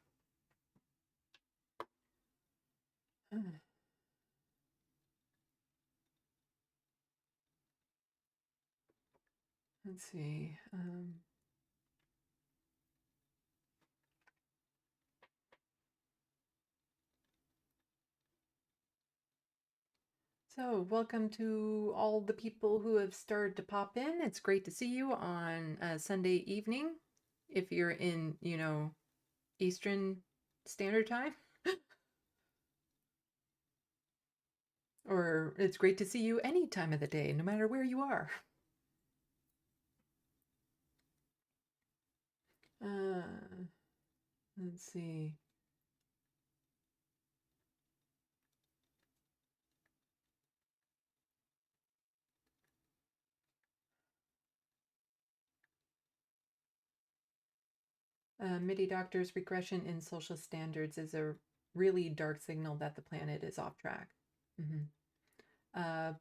Let's see. So, welcome to all the people who have started to pop in. It's great to see you on a Sunday evening. If you're in, you know, Eastern Standard Time. Or it's great to see you any time of the day, no matter where you are. Let's see. MIDI doctors' regression in social standards is a really dark signal that the planet is off track.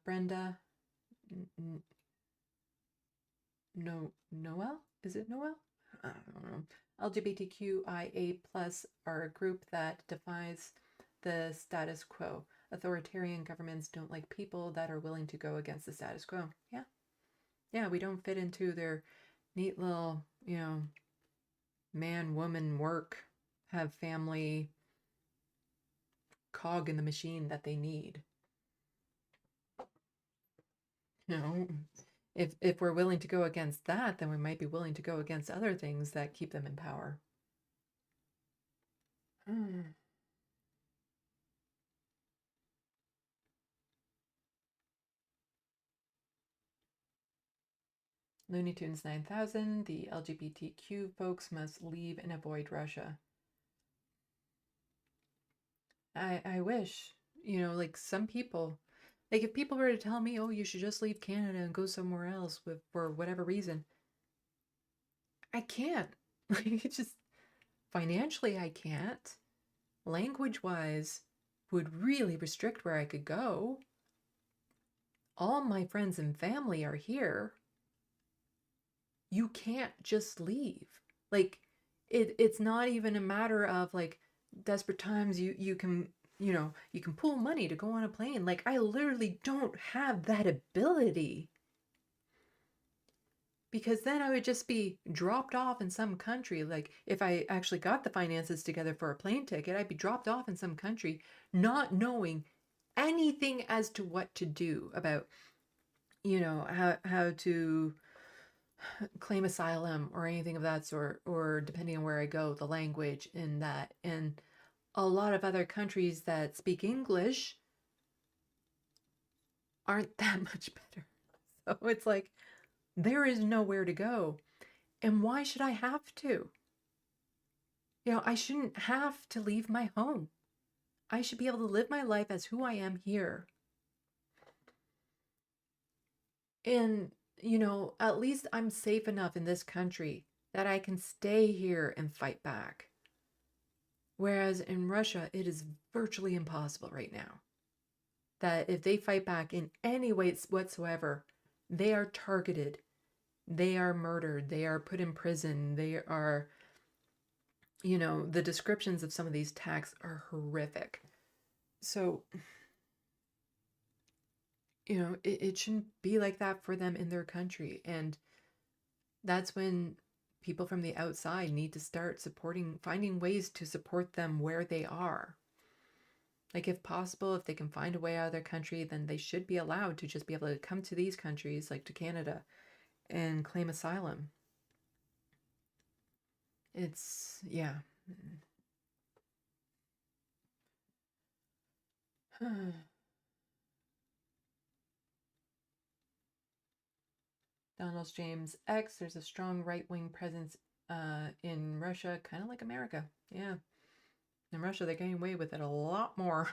Brenda, Noel? Is it Noel? I don't know. LGBTQIA plus are a group that defies the status quo. Authoritarian governments don't like people that are willing to go against the status quo. Yeah. Yeah, we don't fit into their neat little, you know, man, woman, work, have family cog in the machine that they need. You know, if we're willing to go against that, then we might be willing to go against other things that keep them in power. Looney Tunes 9000, the LGBTQ folks must leave and avoid Russia. I wish, you know, like some people, like if people were to tell me, oh, you should just leave Canada and go somewhere else for whatever reason, I can't. Like, it's just financially, I can't. Language wise, would really restrict where I could go. All my friends and family are here. You can't just leave. Like, it's not even a matter of like desperate times you can, you know, you can pull money to go on a plane. Like, I literally don't have that ability. Because then I would just be dropped off in some country. Like, if I actually got the finances together for a plane ticket, I'd be dropped off in some country not knowing anything as to what to do about, you know, how to claim asylum or anything of that sort, or depending on where I go, the language in that. And a lot of other countries that speak English aren't that much better. So it's like, there is nowhere to go. And why should I have to? You know, I shouldn't have to leave my home. I should be able to live my life as who I am here. And, you know, at least I'm safe enough in this country that I can stay here and fight back. Whereas in Russia, it is virtually impossible right now. That if they fight back in any way whatsoever, they are targeted. They are murdered. They are put in prison. They are, you know, the descriptions of some of these attacks are horrific. So, you know, it shouldn't be like that for them in their country. And that's when people from the outside need to start finding ways to support them where they are. Like, if possible, if they can find a way out of their country, then they should be allowed to just be able to come to these countries, like to Canada, and claim asylum. It's, yeah. Donald James X, there's a strong right-wing presence in Russia, kind of like America. Yeah. In Russia, they're getting away with it a lot more.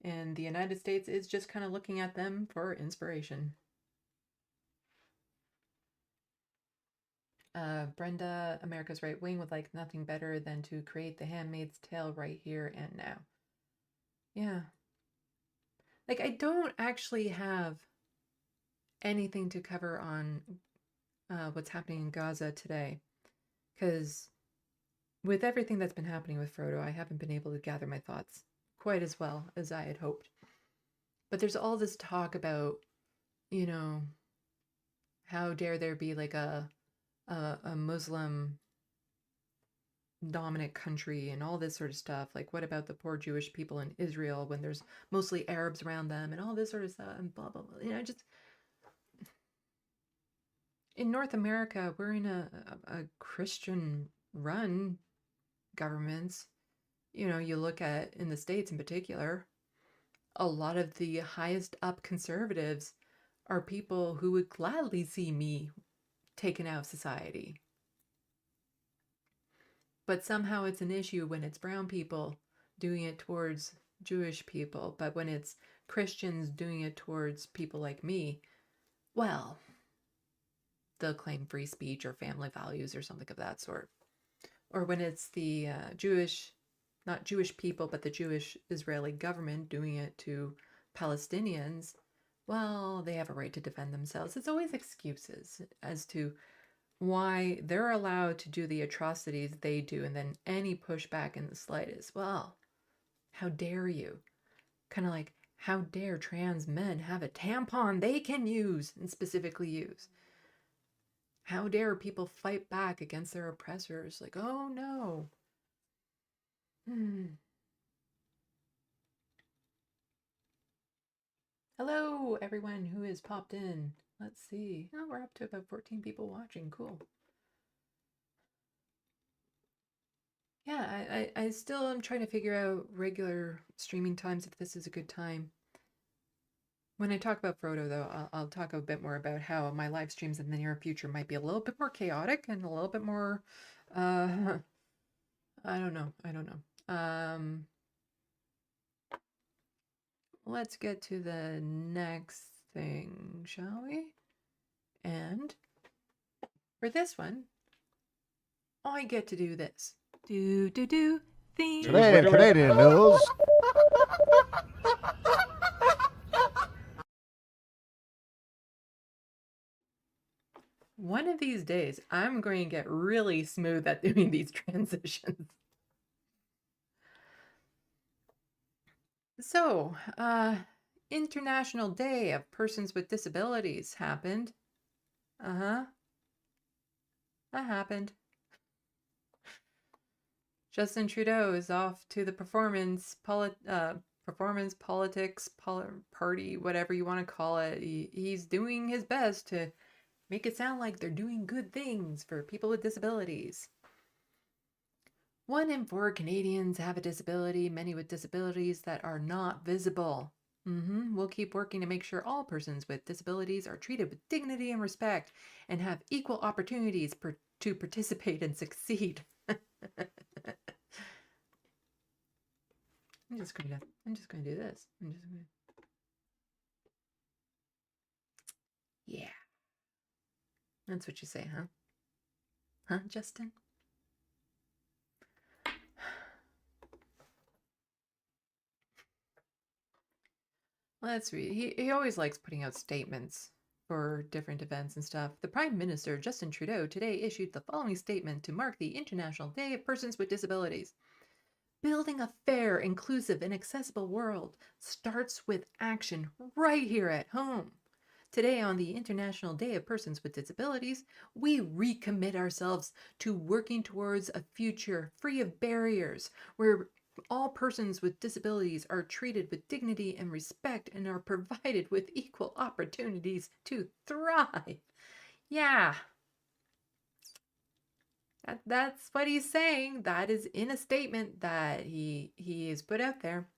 And the United States is just kind of looking at them for inspiration. Brenda, America's right wing would like nothing better than to create the Handmaid's Tale right here and now. Yeah. Like, I don't actually have anything to cover on what's happening in Gaza today, because with everything that's been happening with Frodo, I haven't been able to gather my thoughts quite as well as I had hoped. But there's all this talk about, you know, how dare there be like a Muslim dominant country and all this sort of stuff. Like, what about the poor Jewish people in Israel when there's mostly Arabs around them and all this sort of stuff and blah, blah, blah. You know, just in North America, we're in a Christian run governments. You know, you look at in the States in particular, a lot of the highest up conservatives are people who would gladly see me taken out of society. But somehow it's an issue when it's brown people doing it towards Jewish people. But when it's Christians doing it towards people like me, well, they'll claim free speech or family values or something of that sort. Or when it's the not Jewish people, but the Jewish Israeli government doing it to Palestinians, well, they have a right to defend themselves. It's always excuses as to why they're allowed to do the atrocities they do, and then any pushback in the slightest. Well, how dare you? Kind of like, how dare trans men have a tampon they can use and specifically use? How dare people fight back against their oppressors? Like, oh no. Hello, everyone who has popped in. Let's see. Oh, we're up to about 14 people watching. Cool. Yeah, I still am trying to figure out regular streaming times if this is a good time. When I talk about Frodo, though, I'll talk a bit more about how my live streams in the near future might be a little bit more chaotic and a little bit more, I don't know. Let's get to the next thing, shall we? And for this one, I get to do this. Do theme. Today in Canadian news. One of these days, I'm going to get really smooth at doing these transitions. So, International Day of Persons with Disabilities happened. That happened. Justin Trudeau is off to the performance politics party, whatever you want to call it. He's doing his best to make it sound like they're doing good things for people with disabilities. 1 in 4 Canadians have a disability, many with disabilities that are not visible. We'll keep working to make sure all persons with disabilities are treated with dignity and respect and have equal opportunities to participate and succeed. I'm just going to do this. Yeah. That's what you say, huh? Huh, Justin? Let's read. He always likes putting out statements for different events and stuff. The Prime Minister, Justin Trudeau, today issued the following statement to mark the International Day of Persons with Disabilities. Building a fair, inclusive, and accessible world starts with action right here at home. Today, on the International Day of Persons with Disabilities, we recommit ourselves to working towards a future free of barriers, where all persons with disabilities are treated with dignity and respect and are provided with equal opportunities to thrive. Yeah. That's what he's saying. That is in a statement that he has put out there.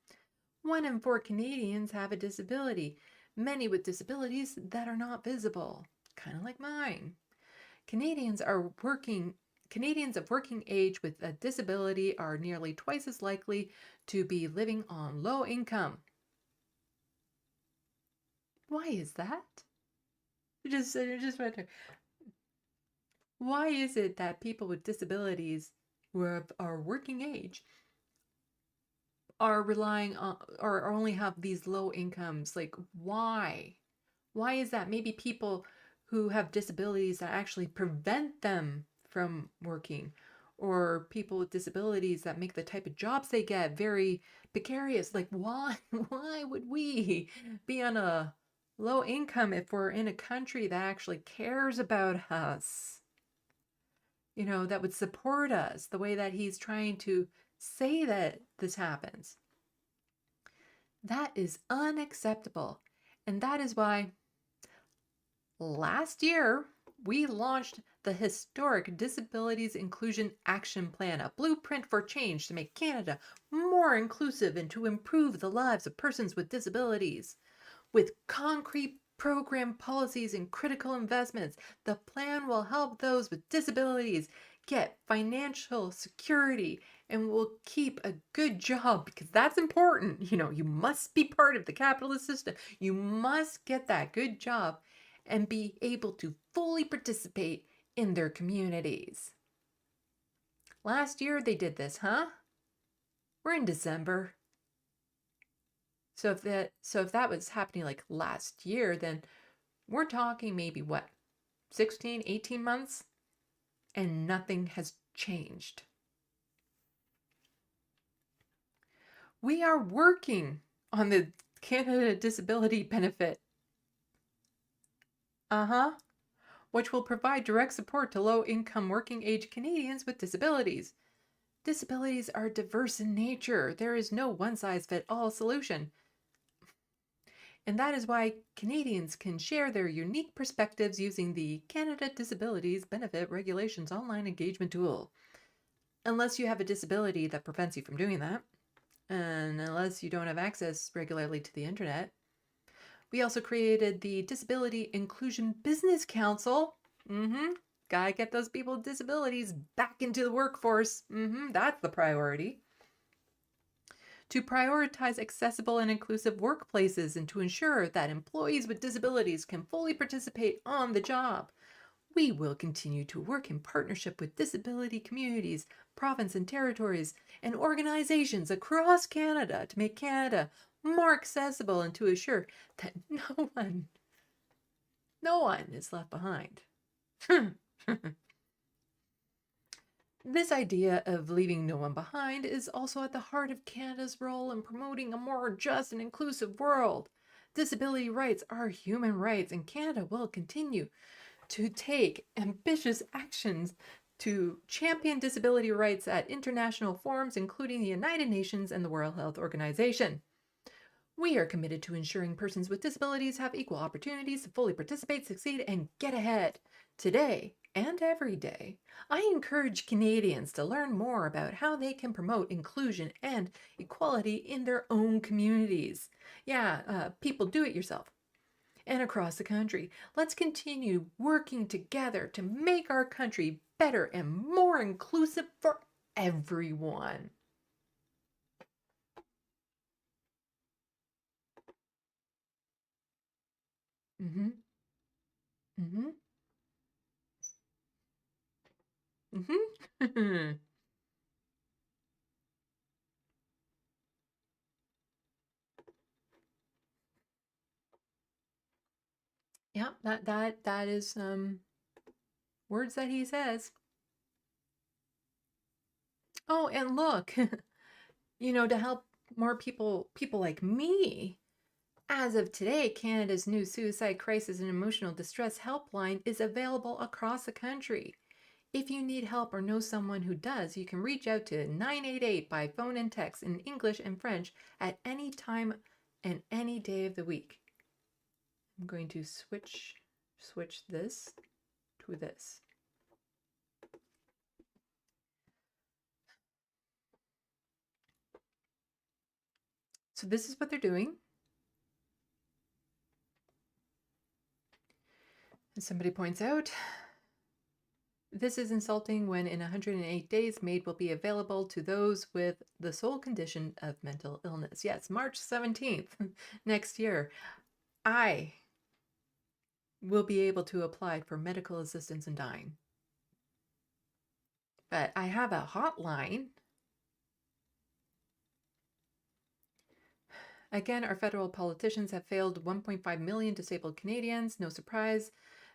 1 in 4 Canadians have a disability, many with disabilities that are not visible. kind of like mine. Canadians of working age with a disability are nearly twice as likely to be living on low income. Why is that? Just wonder. Why is it that people with disabilities who are working age are relying on or only have these low incomes? Like, why? Why is that? Maybe people who have disabilities that actually prevent them from working, or people with disabilities that make the type of jobs they get very precarious. Like, why? Why would we be on a low income if we're in a country that actually cares about us? That would support us the way that he's trying to say that this happens. That is unacceptable. And that is why last year we launched the historic Disabilities Inclusion Action Plan, a blueprint for change to make Canada more inclusive and to improve the lives of persons with disabilities. With concrete program policies and critical investments, the plan will help those with disabilities get financial security and will keep a good job, because that's important. You must be part of the capitalist system. You must get that good job and be able to fully participate in their communities. Last year they did this, huh? We're in December. So if that was happening like last year, then we're talking maybe what, 16, 18 months? And nothing has changed. We are working on the Canada Disability Benefit. Which will provide direct support to low-income working-age Canadians with disabilities. Disabilities are diverse in nature. There is no one-size-fits-all solution. And that is why Canadians can share their unique perspectives using the Canada Disabilities Benefit Regulations online engagement tool. Unless you have a disability that prevents you from doing that, and unless you don't have access regularly to the internet. We also created the Disability Inclusion Business Council. Gotta get those people with disabilities back into the workforce. That's the priority. To prioritize accessible and inclusive workplaces and to ensure that employees with disabilities can fully participate on the job. We will continue to work in partnership with disability communities, province and territories, and organizations across Canada to make Canada more accessible and to assure that no one is left behind. This idea of leaving no one behind is also at the heart of Canada's role in promoting a more just and inclusive world. Disability rights are human rights, and Canada will continue to take ambitious actions to champion disability rights at international forums, including the United Nations and the World Health Organization. We are committed to ensuring persons with disabilities have equal opportunities to fully participate, succeed, and get ahead. Today and every day, I encourage Canadians to learn more about how they can promote inclusion and equality in their own communities. People, do it yourself. And across the country, let's continue working together to make our country better and more inclusive for everyone. Yeah, that is words that he says. Oh, and look, to help more people like me. As of today, Canada's new suicide crisis and emotional distress helpline is available across the country. If you need help or know someone who does, you can reach out to 988 by phone and text in English and French at any time and any day of the week. I'm going to switch this to this. So this is what they're doing. Somebody points out, this is insulting when in 108 days, MAID will be available to those with the sole condition of mental illness. Yes, March 17th next year, I will be able to apply for medical assistance in dying. But I have a hotline. Again, our federal politicians have failed 1.5 million disabled Canadians. No surprise.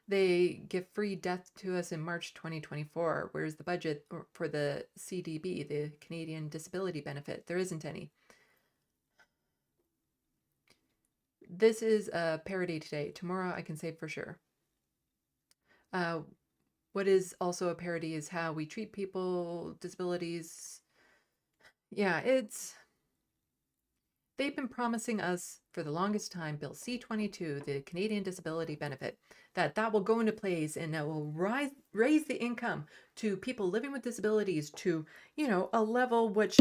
They give free death to us in March 2024. Where's the budget for the CDB, the Canadian Disability Benefit? There isn't any. This is a parody today. Tomorrow I can say for sure. What is also a parody is how we treat people, disabilities. Yeah, they've been promising us for the longest time, Bill C-22, the Canadian Disability Benefit, that will go into place and that will raise the income to people living with disabilities to, a level which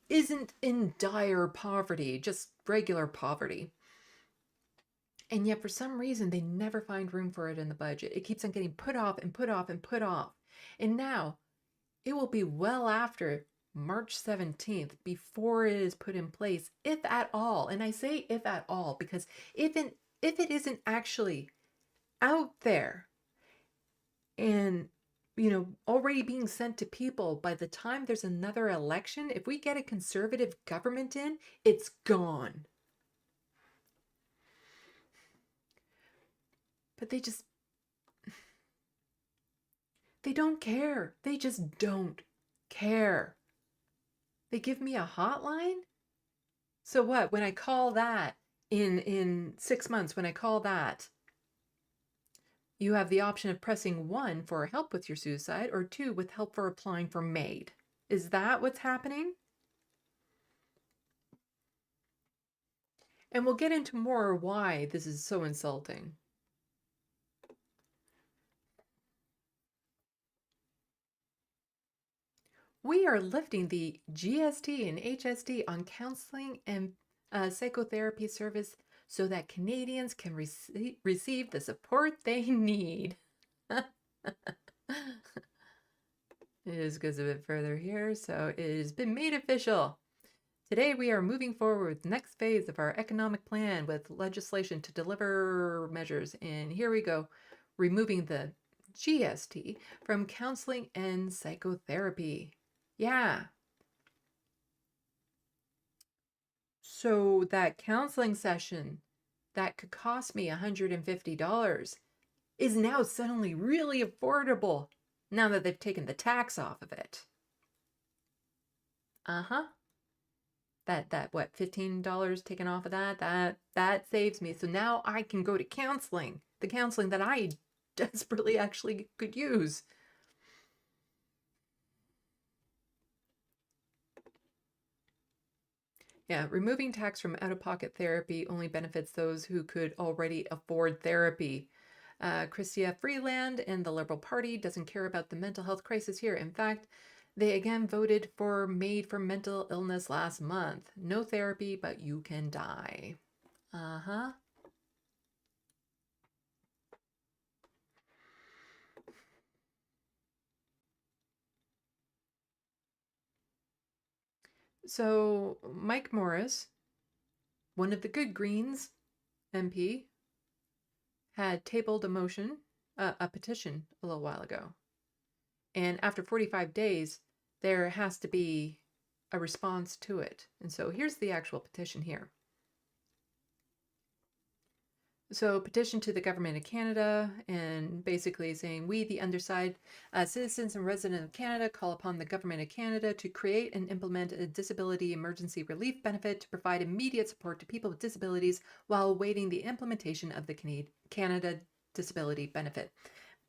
isn't in dire poverty, just regular poverty. And yet for some reason, they never find room for it in the budget. It keeps on getting put off and put off and put off. And now it will be well after March 17th before it is put in place, if at all. And I say if at all, because if it isn't actually out there and, already being sent to people by the time there's another election, if we get a conservative government in, it's gone. But they don't care. They just don't care. They give me a hotline? So what? When I call that in 6 months, when I call that, you have the option of pressing 1 for help with your suicide or 2 with help for applying for MAID. Is that what's happening? And we'll get into more why this is so insulting. We are lifting the GST and HST on counseling and psychotherapy service so that Canadians can receive the support they need. It just goes a bit further here. So it has been made official. Today we are moving forward with the next phase of our economic plan with legislation to deliver measures. And here we go, removing the GST from counseling and psychotherapy. Yeah. So that counseling session that could cost me $150 is now suddenly really affordable now that they've taken the tax off of it. That what, $15 taken off of that saves me. So now I can go to counseling, the counseling that I desperately actually could use. Yeah, removing tax from out-of-pocket therapy only benefits those who could already afford therapy. Chrystia Freeland and the Liberal Party doesn't care about the mental health crisis here. In fact, they again voted for MAID for mental illness last month. No therapy, but you can die. So Mike Morris, one of the good Greens MP, had tabled a motion, a petition a little while ago. And after 45 days, there has to be a response to it. And so here's the actual petition here. So petition to the government of Canada, and basically saying, we, the undersigned citizens and residents of Canada, call upon the government of Canada to create and implement a disability emergency relief benefit to provide immediate support to people with disabilities while awaiting the implementation of the Canada Disability Benefit.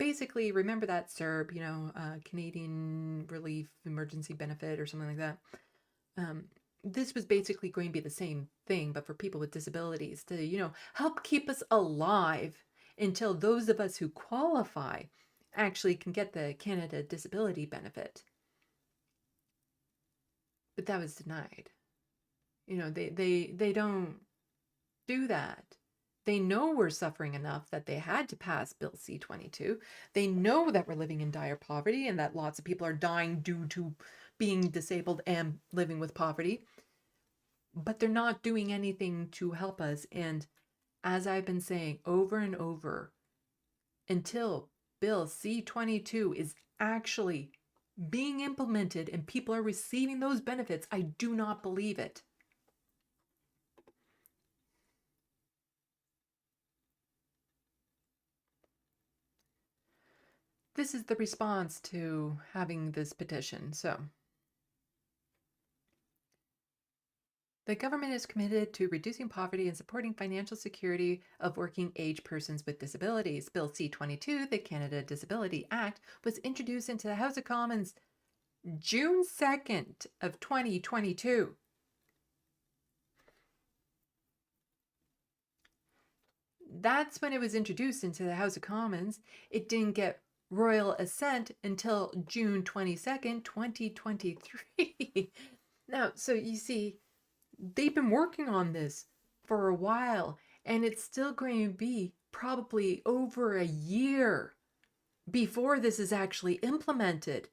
Basically, remember that CERB, Canadian Relief Emergency Benefit or something like that. This was basically going to be the same thing, but for people with disabilities to, help keep us alive until those of us who qualify actually can get the Canada Disability Benefit. But that was denied. They don't do that. They know we're suffering enough that they had to pass Bill C-22. They know that we're living in dire poverty and that lots of people are dying due to being disabled and living with poverty. But they're not doing anything to help us. And as I've been saying over and over, until Bill C-22 is actually being implemented and people are receiving those benefits, I do not believe it. This is the response to having this petition. So, the government is committed to reducing poverty and supporting financial security of working age persons with disabilities. Bill C-22, the Canada Disability Act, was introduced into the House of Commons June 2nd of 2022. That's when it was introduced into the House of Commons. It didn't get royal assent until June 22nd, 2023. Now, so you see, they've been working on this for a while, and it's still going to be probably over a year before this is actually implemented.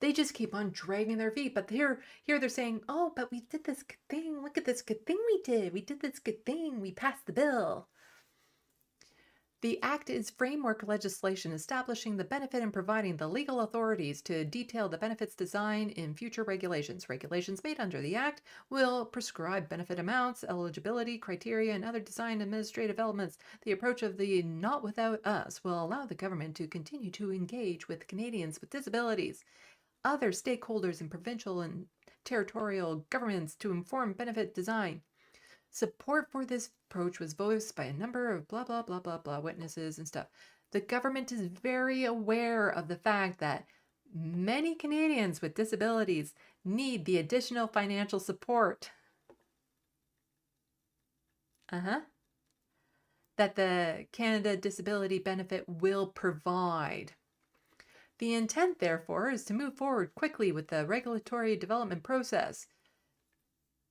They just keep on dragging their feet. But here they're saying, oh, but we did this good thing. Look at this good thing we did. We did this good thing. We passed the bill. The Act is framework legislation establishing the benefit and providing the legal authorities to detail the benefits design in future regulations. Regulations made under the Act will prescribe benefit amounts, eligibility criteria, and other design administrative elements. The approach of the Not Without Us will allow the government to continue to engage with Canadians with disabilities, other stakeholders in provincial and territorial governments to inform benefit design. Support for this approach was voiced by a number of blah, blah, blah, blah, blah witnesses and stuff. The government is very aware of the fact that many Canadians with disabilities need the additional financial support. That the Canada Disability Benefit will provide. The intent, therefore, is to move forward quickly with the regulatory development process.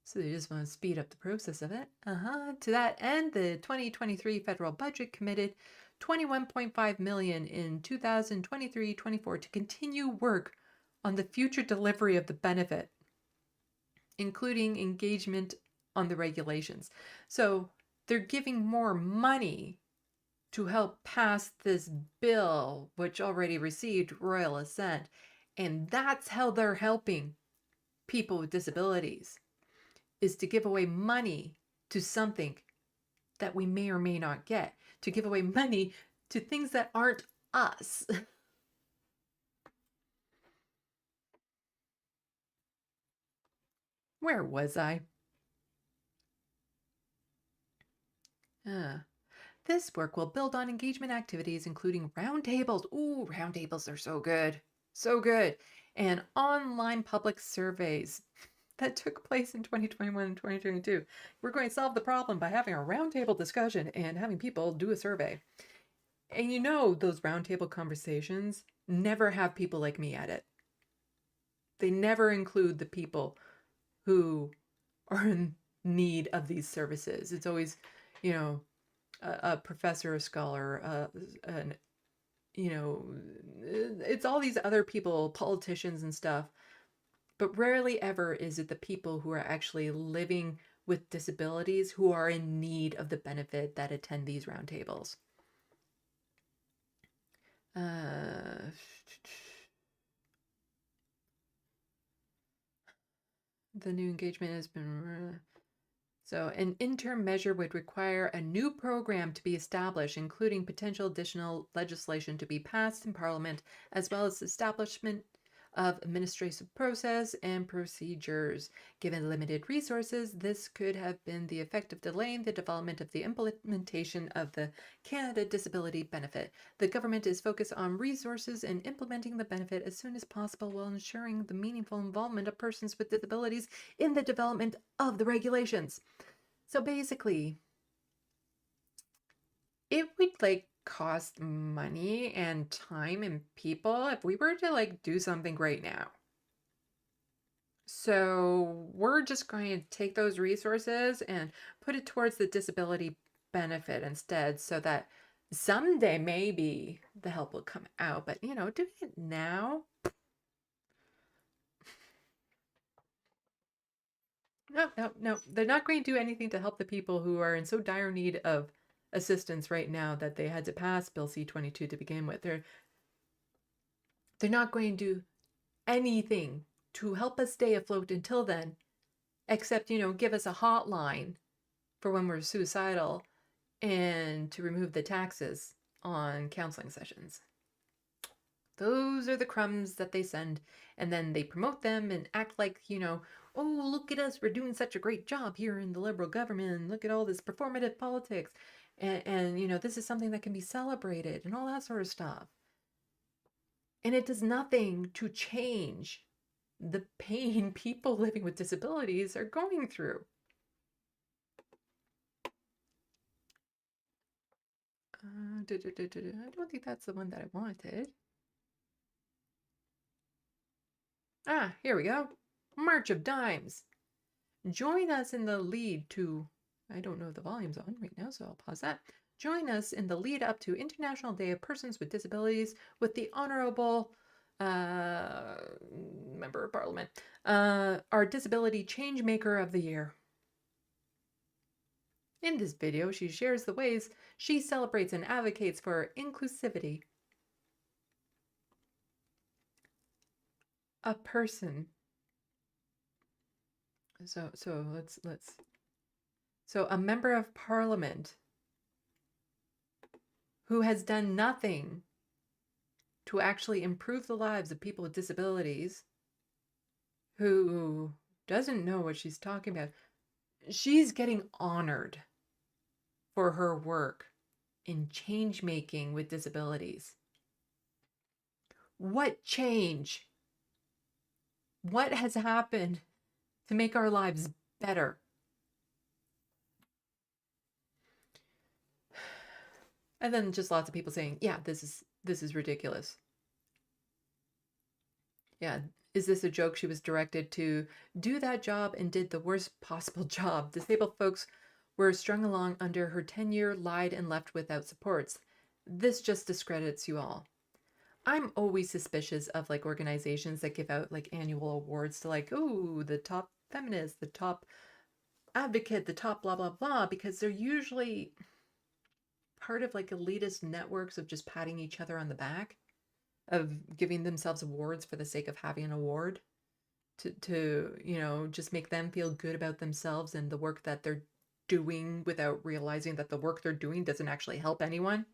So they just want to speed up the process of it. To that end, the 2023 federal budget committed $21.5 million in 2023-24 to continue work on the future delivery of the benefit, including engagement on the regulations. So they're giving more money to help pass this bill, which already received royal assent. And that's how they're helping people with disabilities, is to give away money to something that we may or may not get, to give away money to things that aren't us. Where was I? This work will build on engagement activities, including roundtables. Ooh, roundtables are so good. So good. And online public surveys that took place in 2021 and 2022. We're going to solve the problem by having a roundtable discussion and having people do a survey. And you know, those roundtable conversations never have people like me at it. They never include the people who are in need of these services. It's always, you know, a professor, a scholar, it's all these other people, politicians and stuff. But rarely ever is it the people who are actually living with disabilities who are in need of the benefit that attend these roundtables. The new engagement has been... So an interim measure would require a new program to be established, including potential additional legislation to be passed in Parliament, as well as establishment of administrative process and procedures. Given limited resources, this could have been the effect of delaying the development of the implementation of the Canada Disability Benefit. The government is focused on resources and implementing the benefit as soon as possible while ensuring the meaningful involvement of persons with disabilities in the development of the regulations. So basically, it would cost money and time and people if we were to do something right now. So we're just going to take those resources and put it towards the disability benefit instead, so that someday maybe the help will come out. But, doing it now? No, no, no. They're not going to do anything to help the people who are in so dire need of assistance right now that they had to pass Bill C-22 to begin with. They're not going to do anything to help us stay afloat until then, except, give us a hotline for when we're suicidal and to remove the taxes on counseling sessions. Those are the crumbs that they send, and then they promote them and act like, oh, look at us, we're doing such a great job here in the liberal government, look at all this performative politics, and this is something that can be celebrated and all that sort of stuff. And it does nothing to change the pain people living with disabilities are going through. I don't think that's the one that I wanted. Ah, here we go. March of Dimes. Join us in the lead to, I don't know if the volume's on right now, so I'll pause that. Join us in the lead up to International Day of Persons with Disabilities with the Honorable Member of Parliament, our Disability Changemaker of the Year. In this video, she shares the ways she celebrates and advocates for inclusivity. A person. So a member of parliament who has done nothing to actually improve the lives of people with disabilities, who doesn't know what she's talking about. She's getting honored for her work in change making with disabilities. What change? What has happened to make our lives better? And then just lots of people saying, yeah, this is ridiculous. Yeah, is this a joke? She was directed to do that job and did the worst possible job. Disabled folks were strung along under her tenure, lied, and left without supports. This just discredits you all. I'm always suspicious of like organizations that give out like annual awards to like, oh, the top feminist, the top advocate, the top blah, blah, blah, because they're usually part of like elitist networks of just patting each other on the back, of giving themselves awards for the sake of having an award to just make them feel good about themselves and the work that they're doing without realizing that the work they're doing doesn't actually help anyone.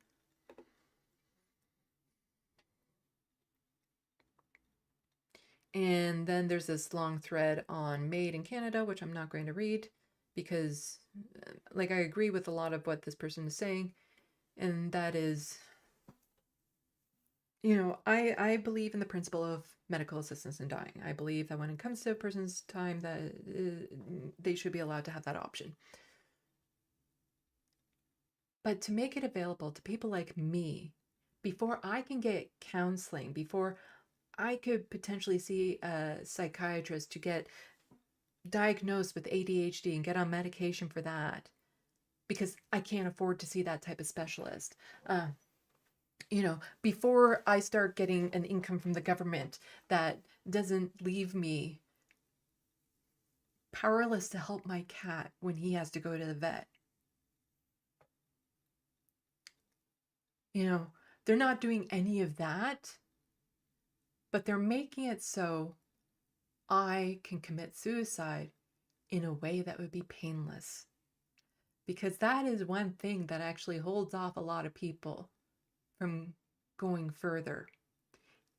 And then there's this long thread on Made in Canada, which I'm not going to read because like I agree with a lot of what this person is saying, and that is, I believe in the principle of medical assistance in dying. I believe that when it comes to a person's time, that they should be allowed to have that option. But to make it available to people like me, before I can get counseling, before I could potentially see a psychiatrist to get diagnosed with ADHD and get on medication for that, because I can't afford to see that type of specialist. Before I start getting an income from the government that doesn't leave me powerless to help my cat when he has to go to the vet. They're not doing any of that, but they're making it so I can commit suicide in a way that would be painless. Because that is one thing that actually holds off a lot of people from going further,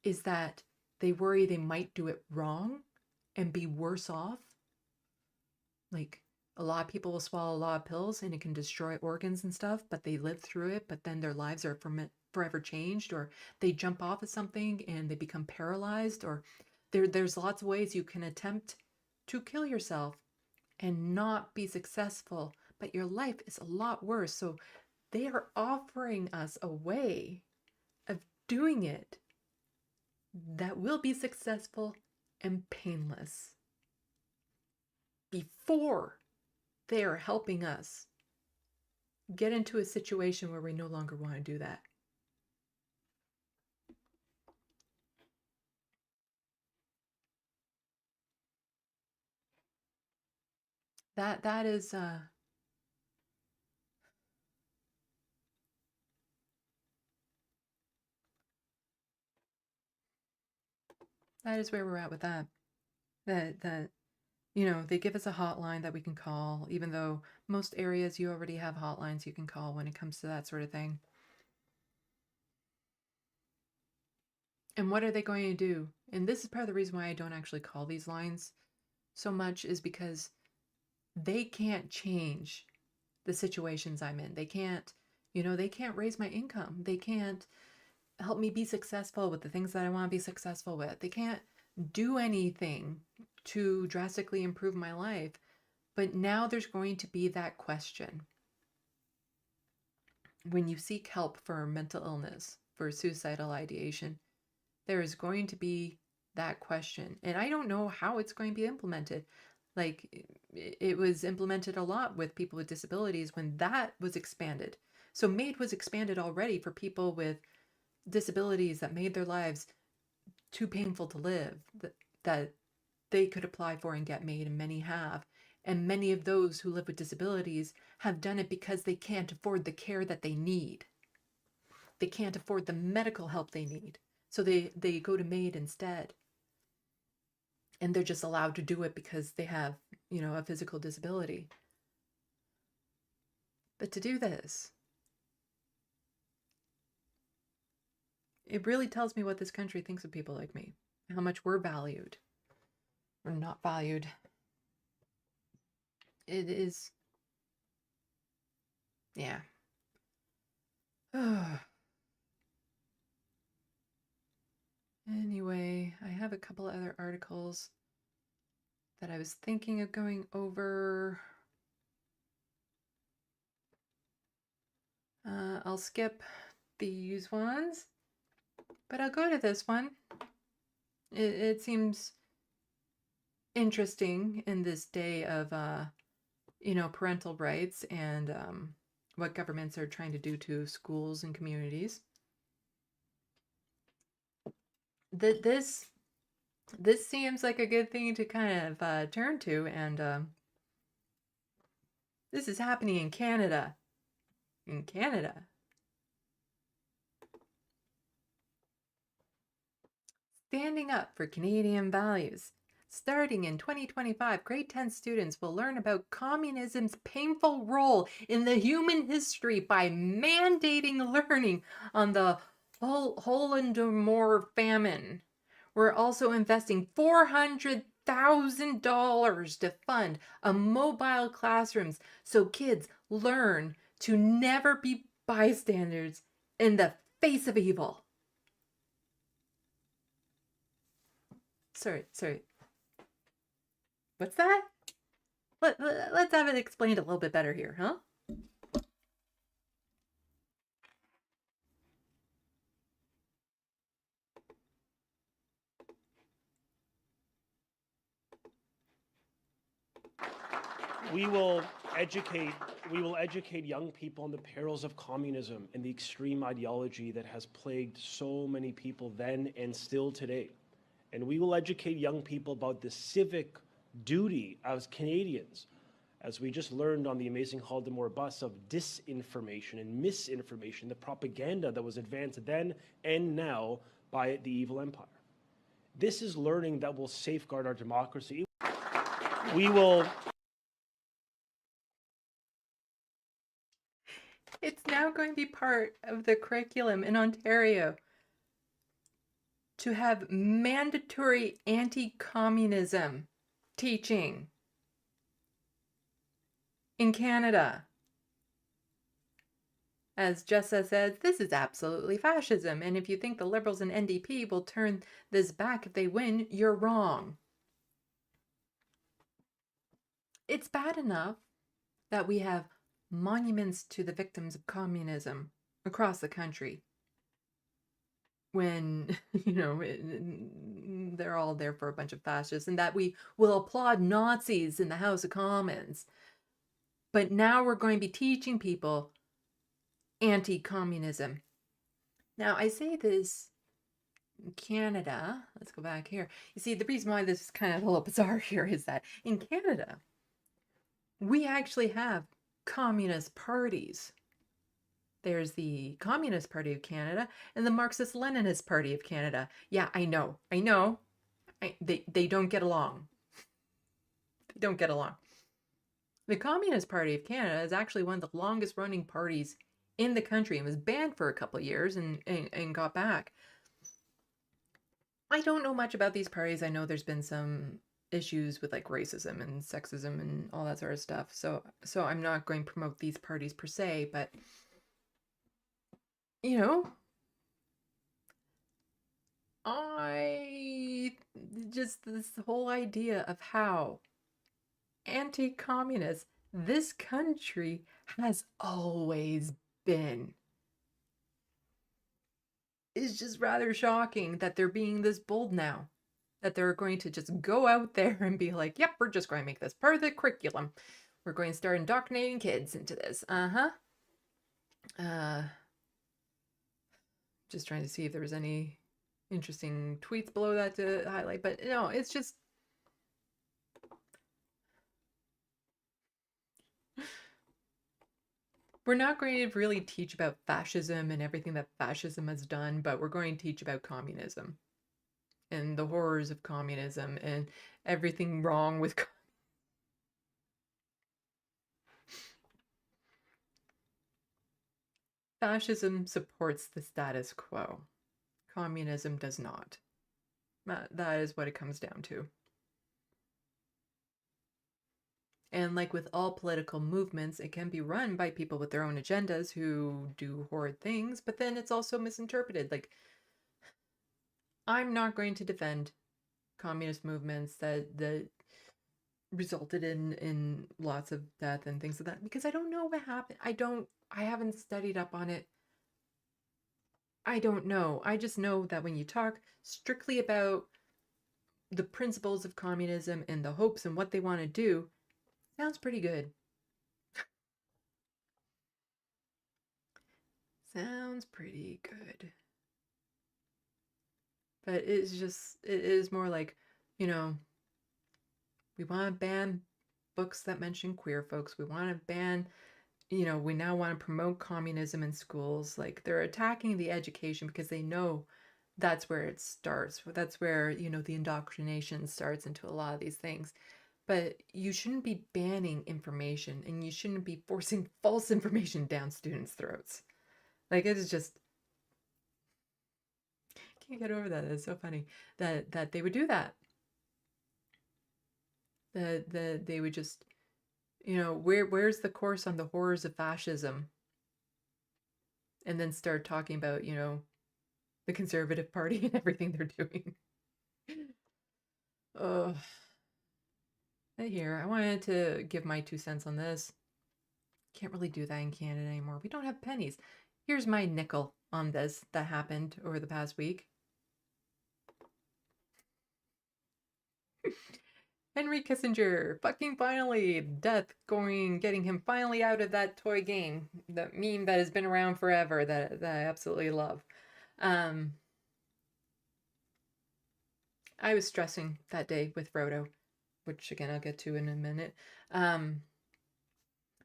is that they worry they might do it wrong and be worse off. Like, a lot of people will swallow a lot of pills and it can destroy organs and stuff, but they live through it, but then their lives are forever changed, or they jump off of something and they become paralyzed, or there's lots of ways you can attempt to kill yourself and not be successful, but your life is a lot worse. So they are offering us a way of doing it that will be successful and painless before they are helping us get into a situation where we no longer want to do that. That is where we're at with that. That they give us a hotline that we can call, even though most areas you already have hotlines you can call when it comes to that sort of thing. And what are they going to do? And this is part of the reason why I don't actually call these lines so much, is because they can't change the situations I'm in. They can't, they can't raise my income. They can't help me be successful with the things that I want to be successful with. They can't do anything to drastically improve my life. But now there's going to be that question. When you seek help for mental illness, for suicidal ideation, there is going to be that question. And I don't know how it's going to be implemented. Like, it was implemented a lot with people with disabilities when that was expanded. So MAID was expanded already for people with disabilities that made their lives too painful to live, that they could apply for and get MAID, and many have. And many of those who live with disabilities have done it because they can't afford the care that they need. They can't afford the medical help they need. So they go to MAID instead. And they're just allowed to do it because they have, a physical disability. But to do this, it really tells me what this country thinks of people like me, how much we're valued or not valued. It is, yeah. Anyway, I have a couple other articles that I was thinking of going over. I'll skip these ones, but I'll go to this one. It seems interesting in this day of, parental rights and what governments are trying to do to schools and communities. This seems like a good thing to kind of turn to, and this is happening in Canada. In Canada. Standing up for Canadian values. Starting in 2025, grade 10 students will learn about communism's painful role in the human history by mandating learning on the Holodomor famine. We're also investing $400,000 to fund a mobile classrooms so kids learn to never be bystanders in the face of evil. Sorry. What's that? Let's have it explained a little bit better here, huh? We will educate young people on the perils of communism and the extreme ideology that has plagued so many people then and still today. And we will educate young people about the civic duty as Canadians, as we just learned on the amazing Holodomor bus, of disinformation and misinformation, the propaganda that was advanced then and now by the evil empire. This is learning that will safeguard our democracy. We will... It's now going to be part of the curriculum in Ontario to have mandatory anti-communism teaching. In Canada, as Jessa says, this is absolutely fascism, and if you think the Liberals and NDP will turn this back if they win, you're wrong. It's bad enough that we have monuments to the victims of communism across the country when, they're all there for a bunch of fascists, and that we will applaud Nazis in the House of Commons. But now we're going to be teaching people anti-communism. Now, I say this in Canada. Let's go back here. You see, the reason why this is kind of a little bizarre here is that in Canada, we actually have communist parties. There's the Communist Party of Canada and the Marxist-Leninist Party of Canada. Yeah, I know. They don't get along. They don't get along. The Communist Party of Canada is actually one of the longest running parties in the country and was banned for a couple of years and got back. I don't know much about these parties. I know there's been some issues with like racism and sexism and all that sort of stuff. So I'm not going to promote these parties per se, but you know, I just this whole idea of how anti-communist this country has always been is just rather shocking that they're being this bold now. That they're going to just go out there and be like, yep, we're just going to make this part of the curriculum. We're going to start indoctrinating kids into this. Just trying to see if there was any interesting tweets below that to highlight. But no, it's just... We're not going to really teach about fascism and everything that fascism has done, but we're going to teach about communism and the horrors of communism and everything wrong with fascism supports the status quo. Communism does not. That is what it comes down to. And like with all political movements, it can be run by people with their own agendas who do horrid things, but then it's also misinterpreted. Like, I'm not going to defend communist movements that resulted in lots of death and things like that because I don't know what happened. I haven't studied up on it. I don't know. I just know that when you talk strictly about the principles of communism and the hopes and what they want to do, sounds pretty good. Sounds pretty good. But it is more like, we want to ban books that mention queer folks. We want to ban, we now want to promote communism in schools. Like, they're attacking the education because they know that's where it starts. That's where, the indoctrination starts into a lot of these things. But you shouldn't be banning information and you shouldn't be forcing false information down students' throats. Like, it is just... Can't get over that. It's so funny that they would do that. That they would just, where's the course on the horrors of fascism? And then start talking about, the Conservative Party and everything they're doing. Oh, here, I wanted to give my 2 cents on this. Can't really do that in Canada anymore. We don't have pennies. Here's my nickel on this that happened over the past week. Henry Kissinger, fucking finally, getting him finally out of that toy game, that meme that has been around forever that I absolutely love. I was stressing that day with Frodo, which again I'll get to in a minute.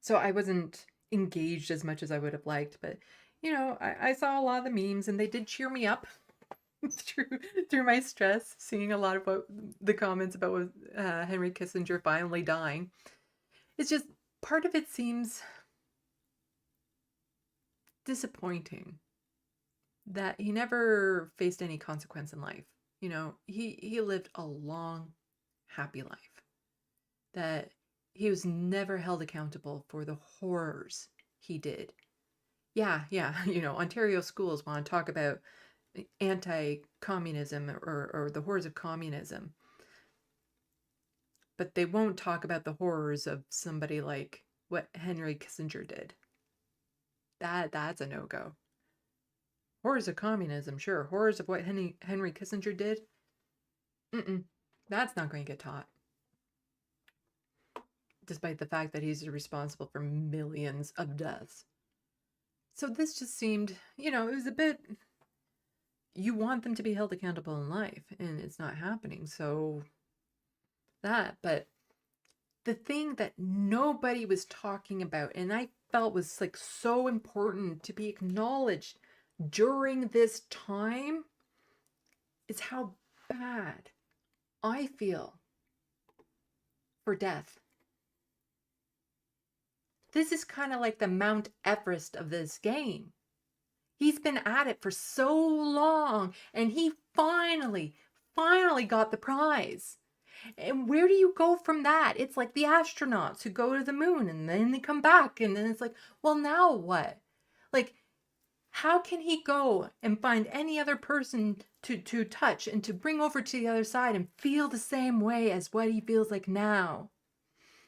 So I wasn't engaged as much as I would have liked, but I saw a lot of the memes and they did cheer me up. through my stress, seeing a lot of what the comments about Henry Kissinger finally dying. It's just, part of it seems disappointing that he never faced any consequence in life. He lived a long, happy life. That he was never held accountable for the horrors he did. Yeah, Ontario schools want to talk about anti-communism or the horrors of communism, but they won't talk about the horrors of somebody like what Henry Kissinger did. That's a no-go. Horrors of communism, sure. Horrors of what Henry Kissinger did, that's not going to get taught, despite the fact that he's responsible for millions of deaths. So this just seemed, it was a bit, you want them to be held accountable in life, and it's not happening. So but the thing that nobody was talking about, and I felt was like so important to be acknowledged during this time, is how bad I feel for death. This is kind of like the Mount Everest of this game. He's been at it for so long, and he finally got the prize. And where do you go from that? It's like the astronauts who go to the moon and then they come back, and then it's like, well, now what? Like, how can he go and find any other person to touch and to bring over to the other side and feel the same way as what he feels like now?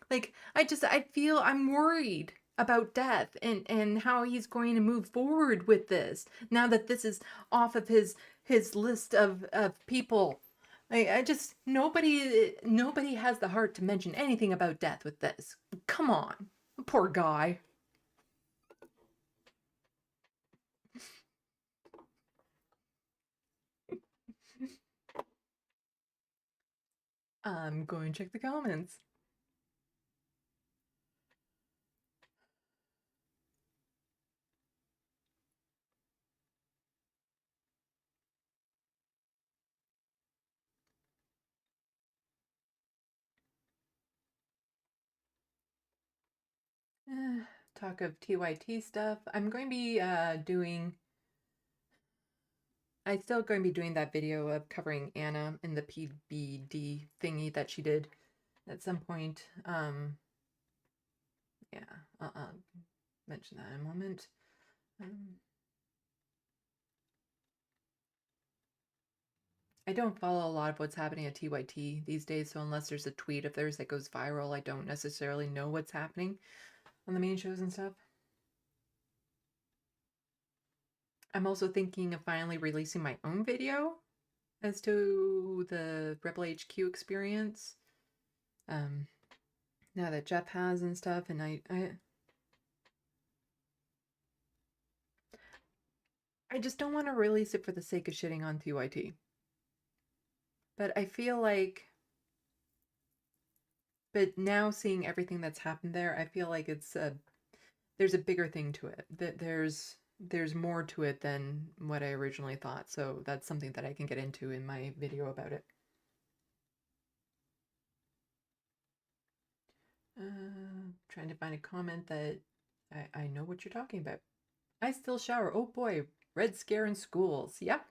Like, I'm worried about death and how he's going to move forward with this now that this is off of his list of people. I just, nobody has the heart to mention anything about death with this. Come on, poor guy. I'm going to check the comments. Talk of TYT stuff. I'm going to be I'm still going to be doing that video of covering Anna in the PBD thingy that she did at some point. Yeah, I'll mention that in a moment. I don't follow a lot of what's happening at TYT these days, so unless there's a tweet of theirs that goes viral, I don't necessarily know what's happening on the main shows and stuff. I'm also thinking of finally releasing my own video as to the Rebel HQ experience. Now that Jeff has and stuff, and I just don't want to release it for the sake of shitting on TYT. But I feel like, but now seeing everything that's happened there, I feel like there's a bigger thing to it. That there's more to it than what I originally thought. So that's something that I can get into in my video about it. Trying to find a comment that I know what you're talking about. I still shower. Oh boy, Red Scare in schools. Yep.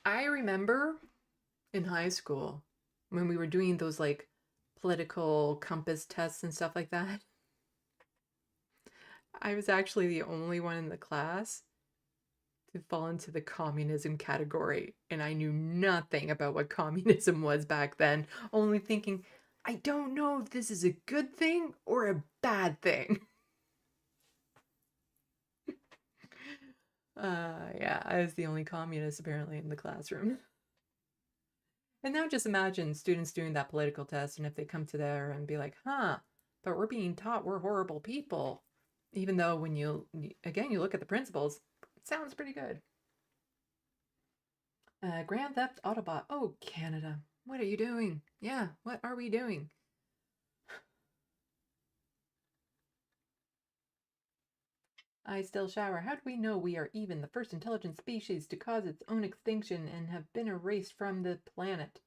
I remember in high school when we were doing those like political compass tests and stuff like that. I was actually the only one in the class to fall into the communism category, and I knew nothing about what communism was back then, only thinking, I don't know if this is a good thing or a bad thing. Yeah, I was the only communist apparently in the classroom. And now just imagine students doing that political test, and if they come to there and be like, huh, but we're being taught we're horrible people. Even though when you look at the principles, it sounds pretty good. Grand Theft Autobot. Oh, Canada. What are you doing? Yeah, what are we doing? I still shower. How do we know we are even the first intelligent species to cause its own extinction and have been erased from the planet?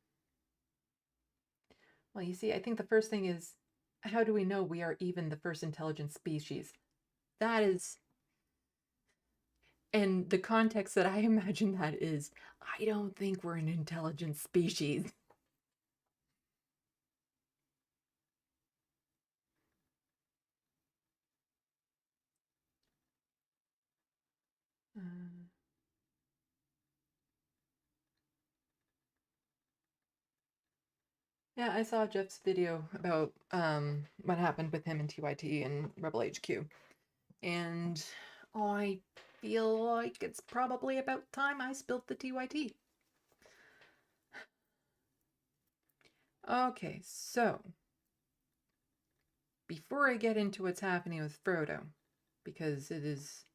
Well, you see, I think the first thing is, how do we know we are even the first intelligent species? That is, and the context that I imagine that is, I don't think we're an intelligent species. Yeah, I saw Jeff's video about what happened with him and TYT and Rebel HQ. And I feel like it's probably about time I spilled the TYT. Okay, so before I get into what's happening with Frodo, because it is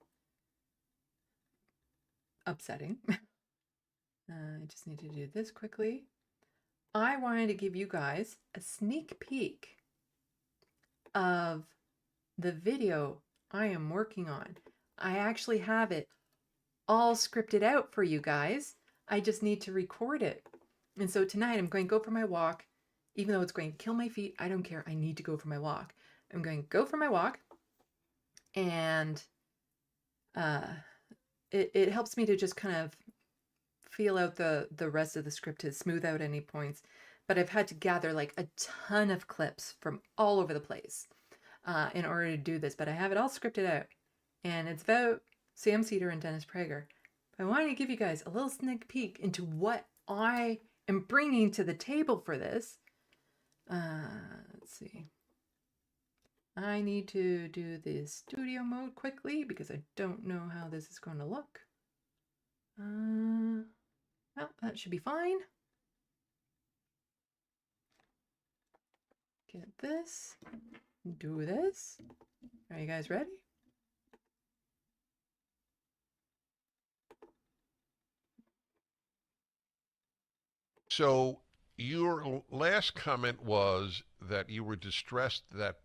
upsetting. I just need to do this quickly. I wanted to give you guys a sneak peek of the video I am working on. I actually have it all scripted out for you guys. I just need to record it. And so tonight I'm going to go for my walk. Even though it's going to kill my feet, I don't care. I need to go for my walk. I'm going to go for my walk. And it helps me to just kind of feel out the rest of the script, to smooth out any points. But I've had to gather like a ton of clips from all over the place in order to do this. But I have it all scripted out. And it's about Sam Cedar and Dennis Prager. I wanted to give you guys a little sneak peek into what I am bringing to the table for this. Let's see. I need to do the studio mode quickly because I don't know how this is going to look. Well, that should be fine. Get this. Do this. Are you guys ready? So your last comment was that you were distressed that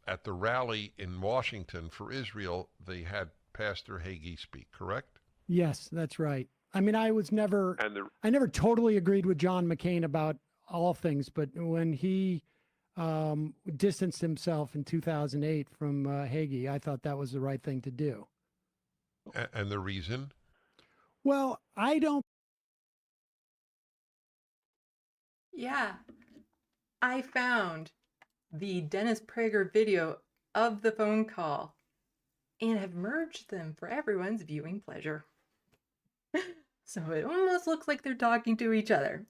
at the rally in Washington for Israel, they had Pastor Hagee speak, correct? Yes, that's right. I mean, I never totally agreed with John McCain about all things, but when he distanced himself in 2008 from Hagee, I thought that was the right thing to do. And the reason? Well, I don't. Yeah, I found the Dennis Prager video of the phone call and have merged them for everyone's viewing pleasure. So it almost looks like they're talking to each other.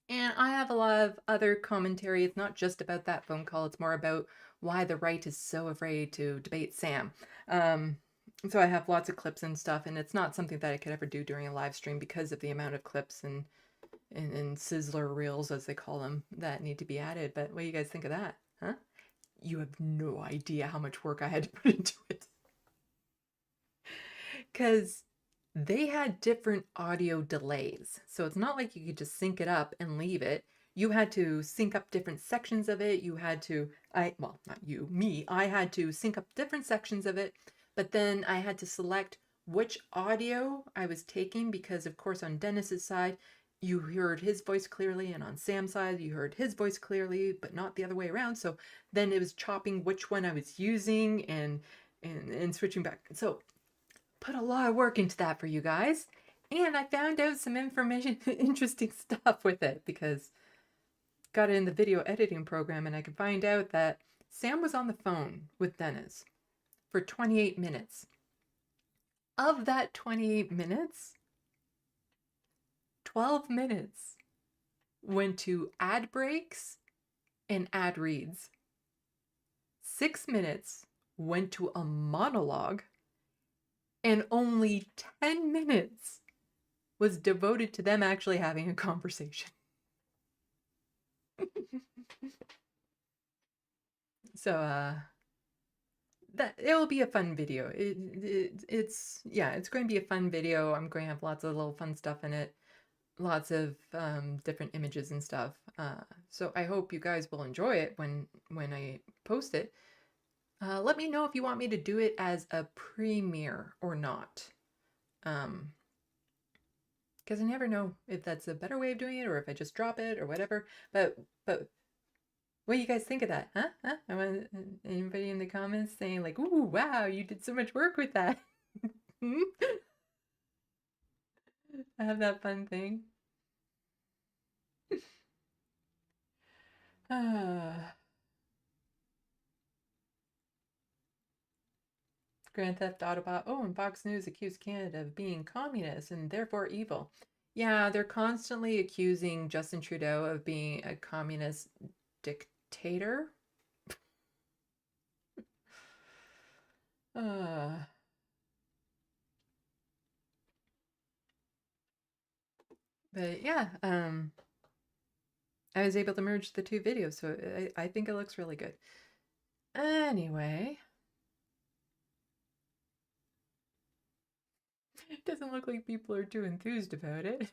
And I have a lot of other commentary. It's not just about that phone call. It's more about why the right is so afraid to debate Sam. So I have lots of clips and stuff, and it's not something that I could ever do during a live stream because of the amount of clips and sizzler reels, as they call them, that need to be added. But what do you guys think of that? Huh? You have no idea how much work I had to put into it. Because they had different audio delays. So it's not like you could just sync it up and leave it. You had to sync up different sections of it. You had to, well, not you, me. I had to sync up different sections of it. But then I had to select which audio I was taking because, of course, on Dennis's side, you heard his voice clearly, and on Sam's side, you heard his voice clearly, but not the other way around. So then it was chopping which one I was using and switching back. So put a lot of work into that for you guys. And I found out some information, interesting stuff with it because got it in the video editing program, and I could find out that Sam was on the phone with Dennis for 28 minutes. Of that 28 minutes, 12 minutes went to ad breaks and ad reads. 6 minutes went to a monologue, and only 10 minutes was devoted to them actually having a conversation. So, that it will be a fun video. It's going to be a fun video. I'm going to have lots of little fun stuff in it. Lots of different images and stuff. So I hope you guys will enjoy it when I post it. Let me know if you want me to do it as a premiere or not. Because I never know if that's a better way of doing it or if I just drop it or whatever. But what do you guys think of that? Huh? I want anybody in the comments saying like, "Ooh, wow, you did so much work with that." I have that fun thing. Grand Theft Autobot. Oh, and Fox News accused Canada of being communist and therefore evil. Yeah, they're constantly accusing Justin Trudeau of being a communist dictator. But yeah, I was able to merge the two videos, so I think it looks really good. Anyway, It doesn't look like people are too enthused about it.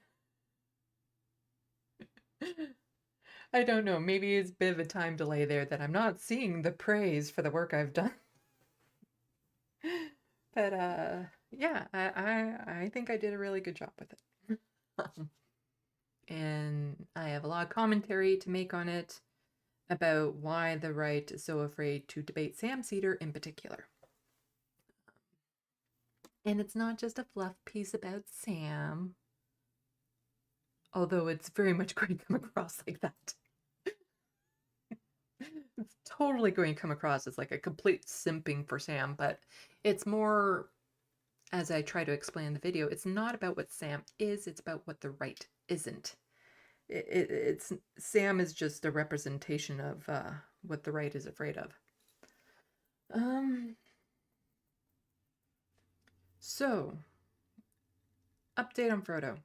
I don't know. Maybe it's a bit of a time delay there that I'm not seeing the praise for the work I've done. But yeah, I think I did a really good job with it. And I have a lot of commentary to make on it about why the right is so afraid to debate Sam Cedar in particular. And it's not just a fluff piece about Sam, although it's very much going to come across like that. It's totally going to come across as like a complete simping for Sam, but it's more, as I try to explain in the video, it's not about what Sam is, it's about what the right isn't. It's Sam is just a representation of what the right is afraid of. So, update on Frodo.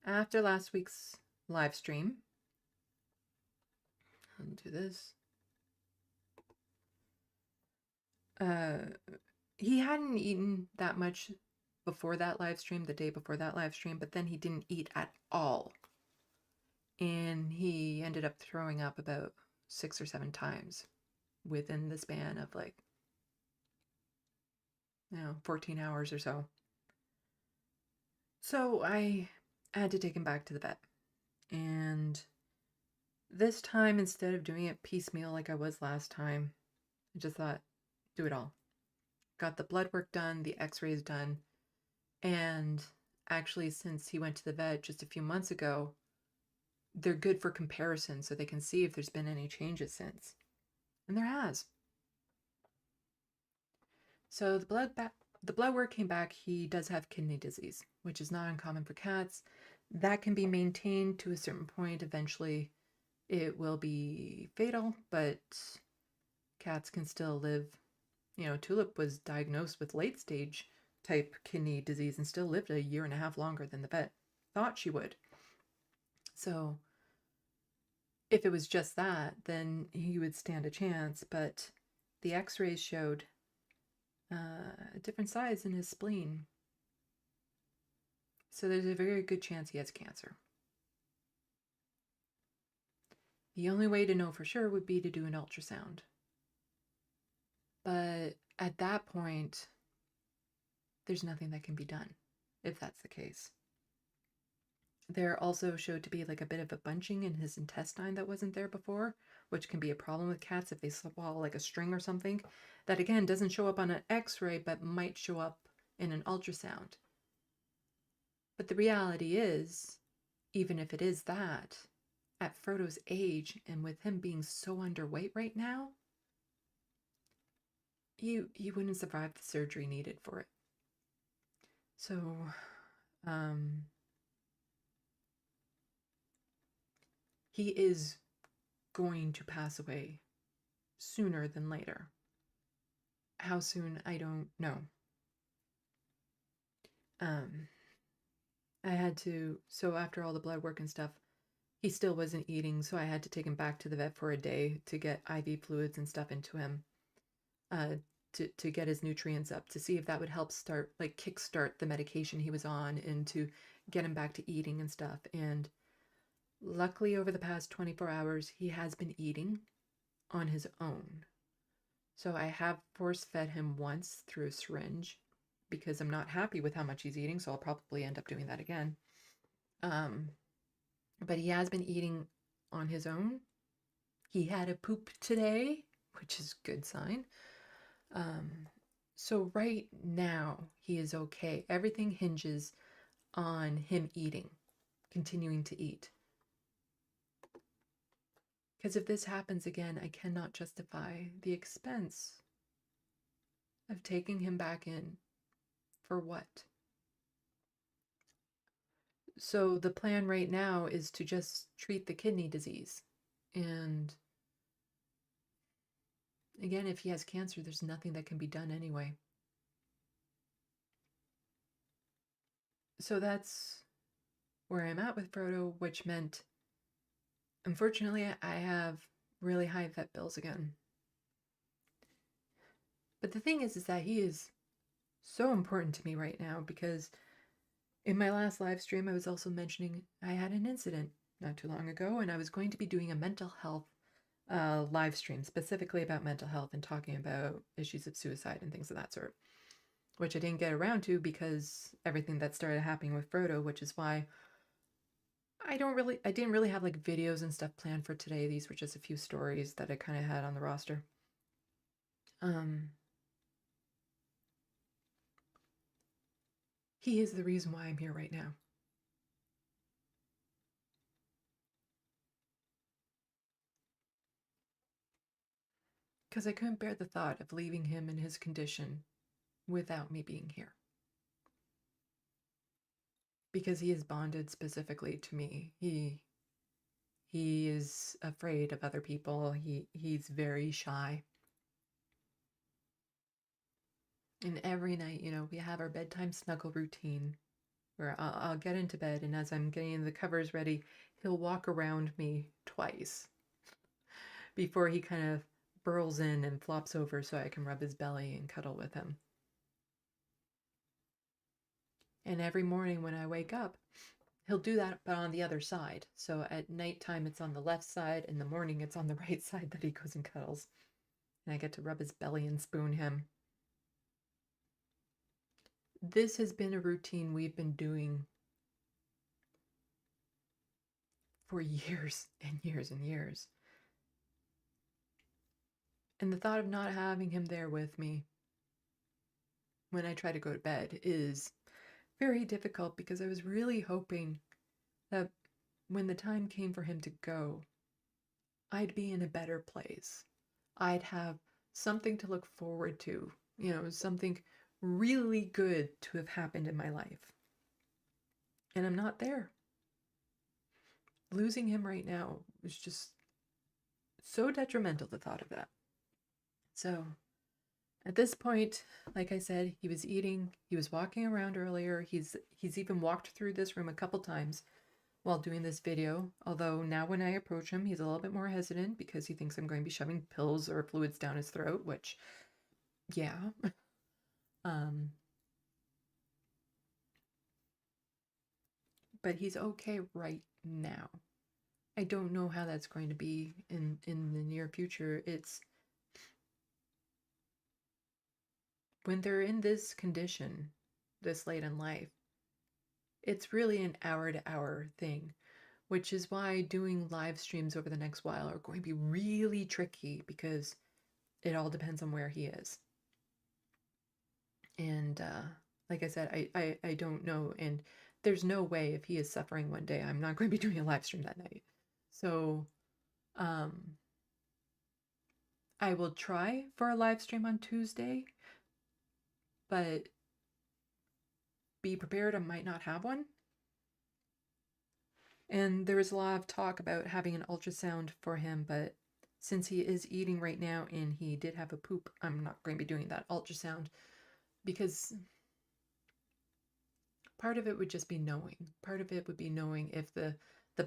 After last week's live stream, I'll do this. He hadn't eaten that much before that live stream, the day before that live stream, but then he didn't eat at all. And he ended up throwing up about 6 or 7 times within the span of 14 hours or so. So I had to take him back to the vet. And this time, instead of doing it piecemeal like I was last time, I just thought, do it all. Got the blood work done, the x-rays done, and actually since he went to the vet just a few months ago, they're good for comparison so they can see if there's been any changes since. And there has. So the blood work came back. He does have kidney disease, which is not uncommon for cats. That can be maintained to a certain point. Eventually, it will be fatal, but cats can still live. Tulip was diagnosed with late-stage type kidney disease and still lived 1.5 years longer than the vet thought she would. So if it was just that, then he would stand a chance, but the x-rays showed a different size in his spleen. So there's a very good chance he has cancer. The only way to know for sure would be to do an ultrasound. But at that point, there's nothing that can be done, if that's the case. There also showed to be like a bit of a bunching in his intestine that wasn't there before, which can be a problem with cats if they swallow like a string or something. That again doesn't show up on an x-ray, but might show up in an ultrasound. But the reality is, even if it is that, at Frodo's age and with him being so underweight right now, you wouldn't survive the surgery needed for it. So, he is going to pass away sooner than later. How soon, I don't know. I had to, so after all the blood work and stuff, he still wasn't eating, so I had to take him back to the vet for a day to get IV fluids and stuff into him, to get his nutrients up, to see if that would help kickstart the medication he was on and to get him back to eating and stuff. And luckily, over the past 24 hours, he has been eating on his own. So I have force-fed him once through a syringe because I'm not happy with how much he's eating, so I'll probably end up doing that again. But he has been eating on his own. He had a poop today, which is a good sign. So right now, he is okay. Everything hinges on him eating, continuing to eat. Because if this happens again, I cannot justify the expense of taking him back in. For what? So the plan right now is to just treat the kidney disease. And again, if he has cancer, there's nothing that can be done anyway. So that's where I'm at with Frodo, which meant, unfortunately, I have really high vet bills again. But the thing is that he is so important to me right now because in my last live stream, I was also mentioning I had an incident not too long ago, and I was going to be doing a mental health live stream specifically about mental health and talking about issues of suicide and things of that sort, which I didn't get around to because everything that started happening with Frodo, which is why I didn't really have like videos and stuff planned for today. These were just a few stories that I kind of had on the roster. He is the reason why I'm here right now. Because I couldn't bear the thought of leaving him in his condition without me being here. Because he is bonded specifically to me. He is afraid of other people. He's very shy. And every night, you know, we have our bedtime snuggle routine where I'll get into bed, and as I'm getting the covers ready, he'll walk around me twice before he kind of burrows in and flops over so I can rub his belly and cuddle with him. And every morning when I wake up, he'll do that, but on the other side. So at nighttime, it's on the left side. In the morning, it's on the right side that he goes and cuddles. And I get to rub his belly and spoon him. This has been a routine we've been doing for years and years and years. And the thought of not having him there with me when I try to go to bed is very difficult because I was really hoping that when the time came for him to go, I'd be in a better place. I'd have something to look forward to, you know, something really good to have happened in my life. And I'm not there. Losing him right now is just so detrimental, the thought of that. So at this point, like I said, he was eating, he was walking around earlier. He's even walked through this room a couple times while doing this video. Although now when I approach him, he's a little bit more hesitant because he thinks I'm going to be shoving pills or fluids down his throat, which, yeah. But he's okay right now. I don't know how that's going to be in the near future. It's when they're in this condition, this late in life, it's really an hour-to-hour thing, which is why doing live streams over the next while are going to be really tricky because it all depends on where he is. And like I said, I don't know, and there's no way if he is suffering one day, I'm not going to be doing a live stream that night. So I will try for a live stream on Tuesday, but be prepared, I might not have one. And there was a lot of talk about having an ultrasound for him, but since he is eating right now and he did have a poop, I'm not going to be doing that ultrasound because part of it would just be knowing. Part of it would be knowing if the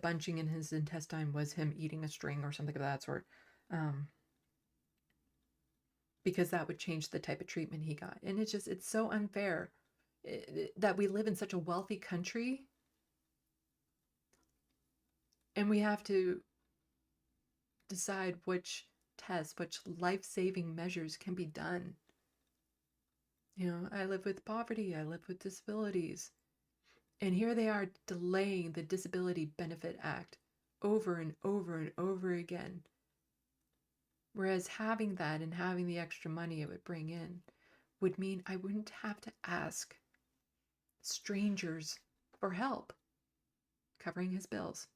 bunching in his intestine was him eating a string or something of that sort. Because that would change the type of treatment he got. And it's so unfair that we live in such a wealthy country and we have to decide which tests, which life-saving measures can be done. You know, I live with poverty, I live with disabilities. And here they are delaying the Disability Benefit Act over and over and over again. Whereas having that and having the extra money it would bring in would mean I wouldn't have to ask strangers for help covering his bills.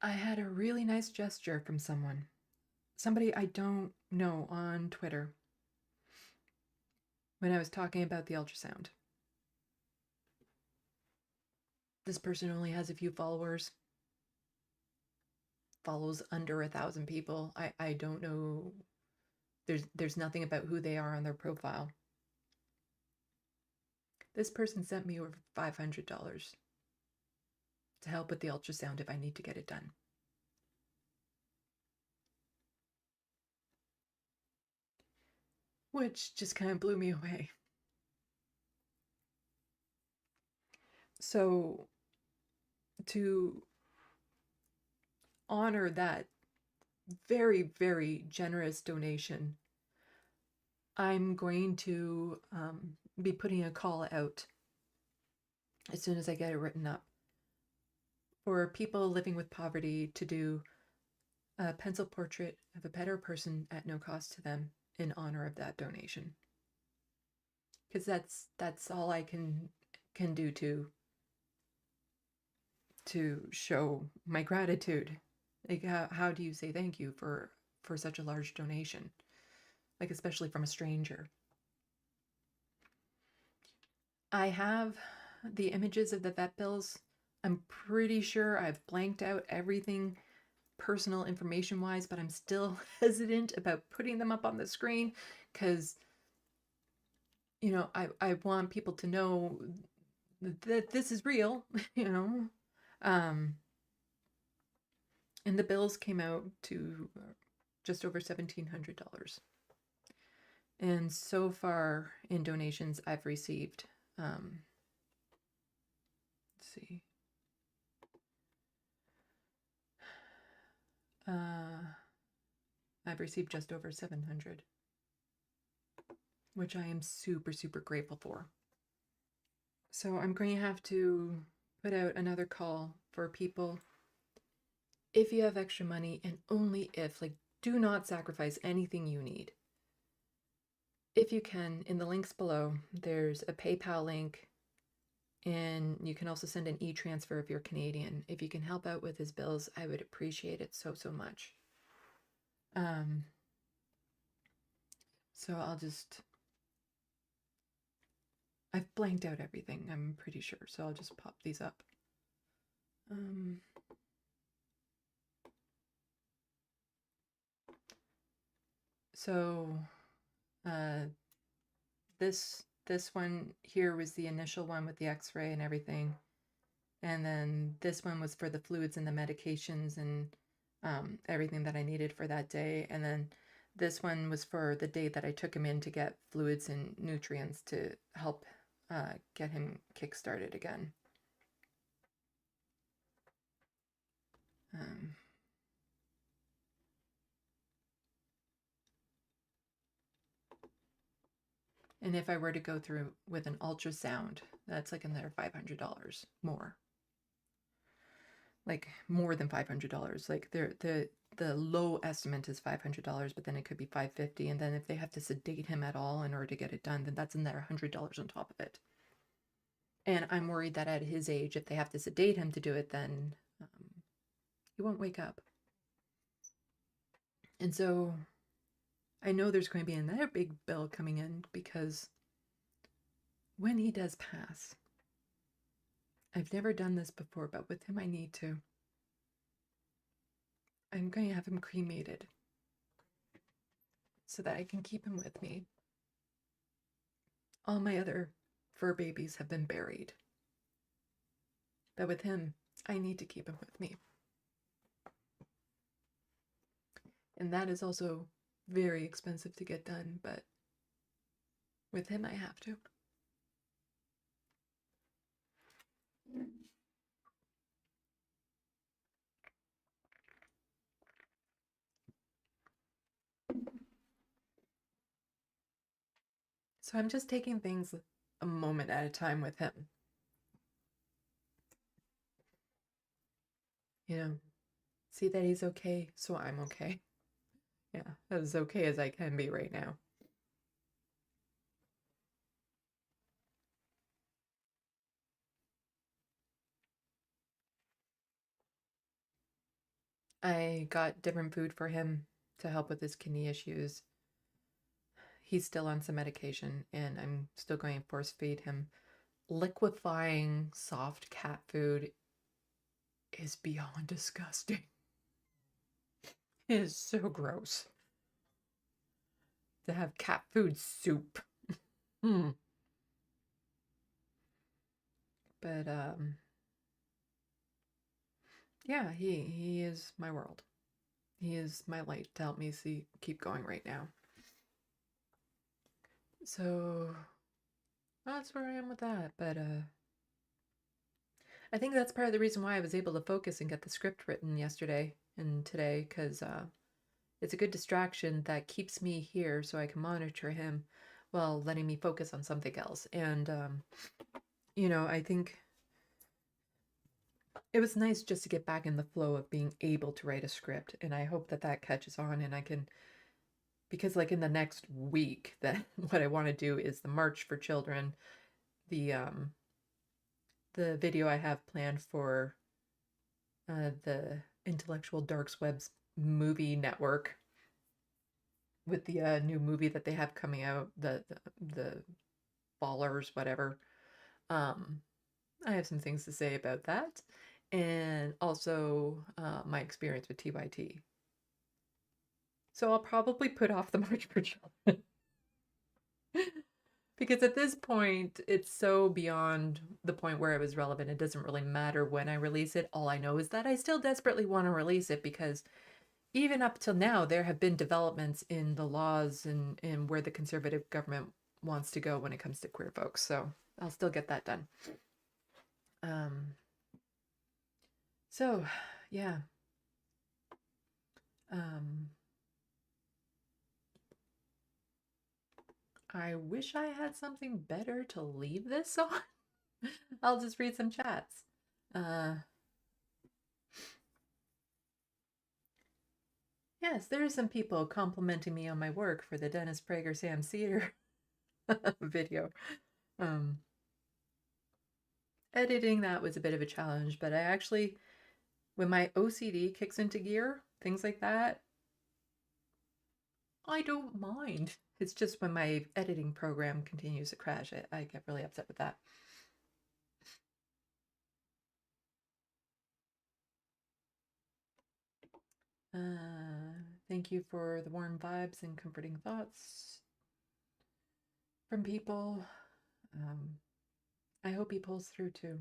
I had a really nice gesture from somebody I don't know on Twitter, when I was talking about the ultrasound. This person only has a few followers, follows under 1,000 people. I don't know. There's nothing about who they are on their profile. This person sent me over $500 to help with the ultrasound if I need to get it done. which just kind of blew me away. So to honor that very, very generous donation, I'm going to be putting a call out as soon as I get it written up for people living with poverty to do a pencil portrait of a better person at no cost to them in honor of that donation. Because that's all I can do to show my gratitude. Like, how do you say thank you for such a large donation? Like, especially from a stranger. I have the images of the vet bills. I'm pretty sure I've blanked out everything personal information wise, but I'm still hesitant about putting them up on the screen because, you know, I want people to know that this is real, you know. And the bills came out to just over $1,700. And so far in donations I've received, let's see. I've received just over 700, which I am super, super grateful for. So I'm going to have to put out another call for people. If you have extra money, and only if, like, do not sacrifice anything you need. If you can, in the links below, there's a PayPal link, and you can also send an e-transfer if you're Canadian. If you can help out with his bills, I would appreciate it so, so much. So I've blanked out everything, I'm pretty sure, so I'll just pop these up. So, this one here was the initial one with the x-ray and everything. And then this one was for the fluids and the medications and everything that I needed for that day. And then this one was for the day that I took him in to get fluids and nutrients to help get him kick-started again. And if I were to go through with an ultrasound, that's like another $500 more. Like more than $500. Like the low estimate is $500, but then it could be $550. And then if they have to sedate him at all in order to get it done, then that's another $100 on top of it. And I'm worried that at his age, if they have to sedate him to do it, then he won't wake up. And so I know there's going to be another big bill coming in because when he does pass, I've never done this before, but with him I need to. I'm going to have him cremated so that I can keep him with me. All my other fur babies have been buried. But with him, I need to keep him with me. And that is also very expensive to get done, but with him I have to. So I'm just taking things a moment at a time with him. You know, see that he's okay, so I'm okay. Yeah, as okay as I can be right now. I got different food for him to help with his kidney issues. He's still on some medication, and I'm still going to force feed him. Liquefying soft cat food is beyond disgusting. It is so gross. To have cat food soup. But yeah, he is my world. He is my light to help me keep going right now. So that's where I am with that. But I think that's part of the reason why I was able to focus and get the script written yesterday and today, because it's a good distraction that keeps me here so I can monitor him while letting me focus on something else. And, I think it was nice just to get back in the flow of being able to write a script. And I hope that that catches on and I can, because like in the next week, that what I want to do is the March for Children, the video I have planned for the Intellectual Darks Webs movie network with the new movie that they have coming out, the Ballers, whatever. I have some things to say about that, and also my experience with TYT. So I'll probably put off the March for Children. Because at this point, it's so beyond the point where it was relevant. It doesn't really matter when I release it. All I know is that I still desperately want to release it because even up till now, there have been developments in the laws and where the conservative government wants to go when it comes to queer folks. So I'll still get that done. So, yeah. I wish I had something better to leave this on. I'll just read some chats. Yes, there are some people complimenting me on my work for the Dennis Prager Sam Cedar video. Editing that was a bit of a challenge, but I actually, when my OCD kicks into gear, things like that, I don't mind. It's just when my editing program continues to crash, I get really upset with that. Thank you for the warm vibes and comforting thoughts from people. I hope he pulls through too.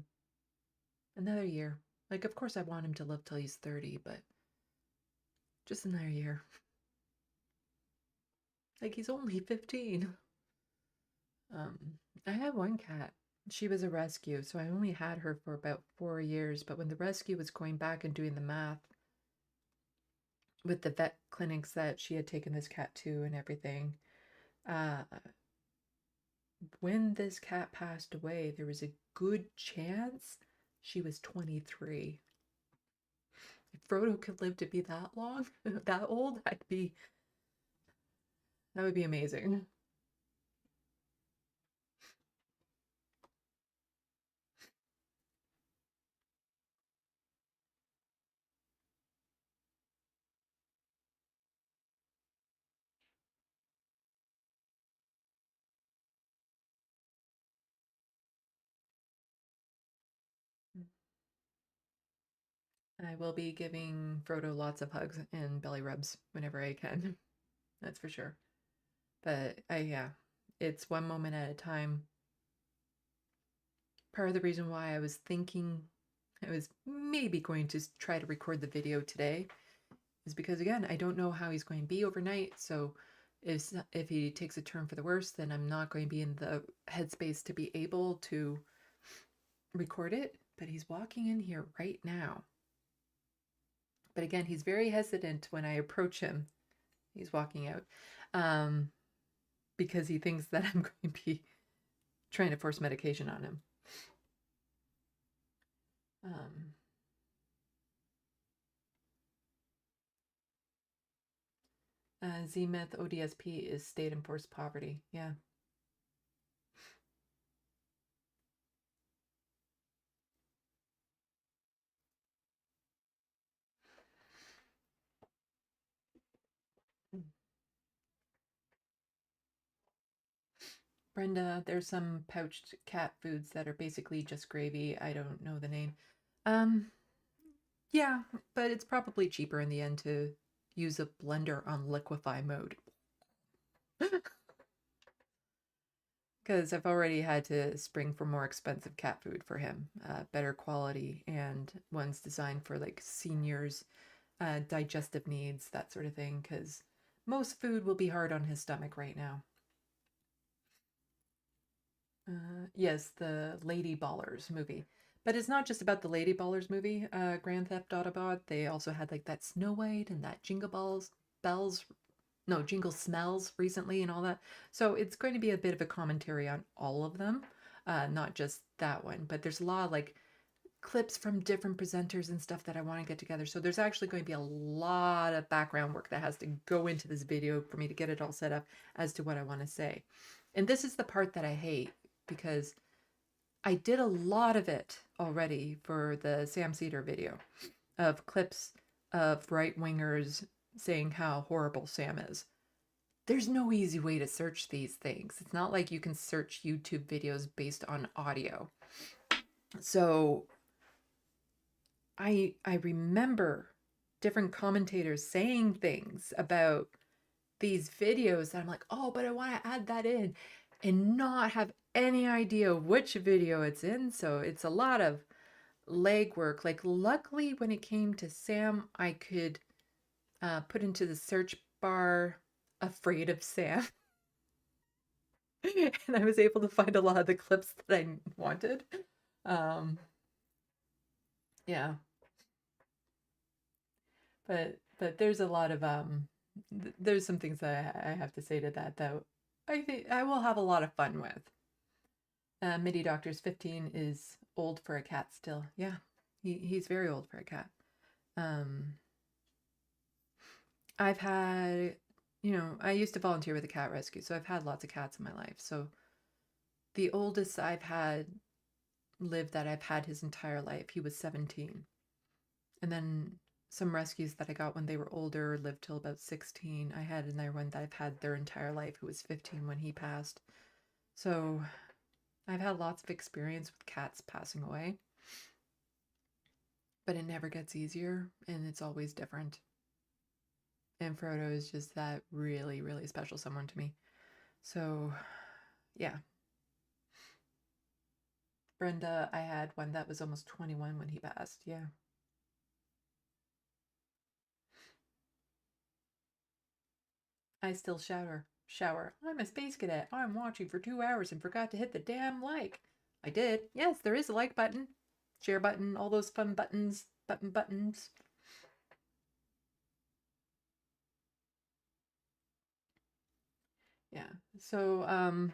Another year. Like, of course I want him to live till he's 30, but just another year. Like, he's only 15. I have one cat. She was a rescue, so I only had her for about 4 years, but when the rescue was going back and doing the math with the vet clinics that she had taken this cat to and everything, when this cat passed away, there was a good chance she was 23. If Frodo could live to be that long, that old, that would be amazing. I will be giving Frodo lots of hugs and belly rubs whenever I can. That's for sure. But yeah, it's one moment at a time. Part of the reason why I was thinking I was maybe going to try to record the video today is because, again, I don't know how he's going to be overnight. So if he takes a turn for the worse, then I'm not going to be in the headspace to be able to record it. But he's walking in here right now. But again, he's very hesitant when I approach him. He's walking out because he thinks that I'm going to be trying to force medication on him. Z-Myth ODSP is state enforced poverty. Yeah. Brenda, there's some pouched cat foods that are basically just gravy. I don't know the name. Yeah, but it's probably cheaper in the end to use a blender on liquefy mode. Because I've already had to spring for more expensive cat food for him, better quality, and ones designed for like seniors, digestive needs, that sort of thing, because most food will be hard on his stomach right now. Yes, the Lady Ballers movie. But it's not just about the Lady Ballers movie, Grand Theft Autobot. They also had like that Snow White and that Jingle Smells recently and all that. So it's going to be a bit of a commentary on all of them, not just that one. But there's a lot of like clips from different presenters and stuff that I want to get together. So there's actually going to be a lot of background work that has to go into this video for me to get it all set up as to what I want to say. And this is the part that I hate, because I did a lot of it already for the Sam Cedar video of clips of right-wingers saying how horrible Sam is. There's no easy way to search these things. It's not like you can search YouTube videos based on audio. So I remember different commentators saying things about these videos that I'm like, oh, but I want to add that in, and not have any idea which video it's in. So it's a lot of legwork. Like, luckily when it came to Sam, I could put into the search bar "afraid of Sam." And I was able to find a lot of the clips that I wanted. Yeah. But there's a lot of there's some things that I have to say to that I think I will have a lot of fun with. MIDI Doctor's 15 is old for a cat still. Yeah, he's very old for a cat. I've had, I used to volunteer with a cat rescue, so I've had lots of cats in my life. So the oldest I've had lived that I've had his entire life, he was 17. And then some rescues that I got when they were older lived till about 16. I had another one that I've had their entire life who was 15 when he passed. So I've had lots of experience with cats passing away. But it never gets easier, and it's always different. And Frodo is just that really, really special someone to me. So, yeah. Brenda, I had one that was almost 21 when he passed. Yeah. I still shower. I'm a space cadet. I'm watching for 2 hours and forgot to hit the damn like. I did. Yes, there is a like button, share button, all those fun buttons, buttons. Yeah. So,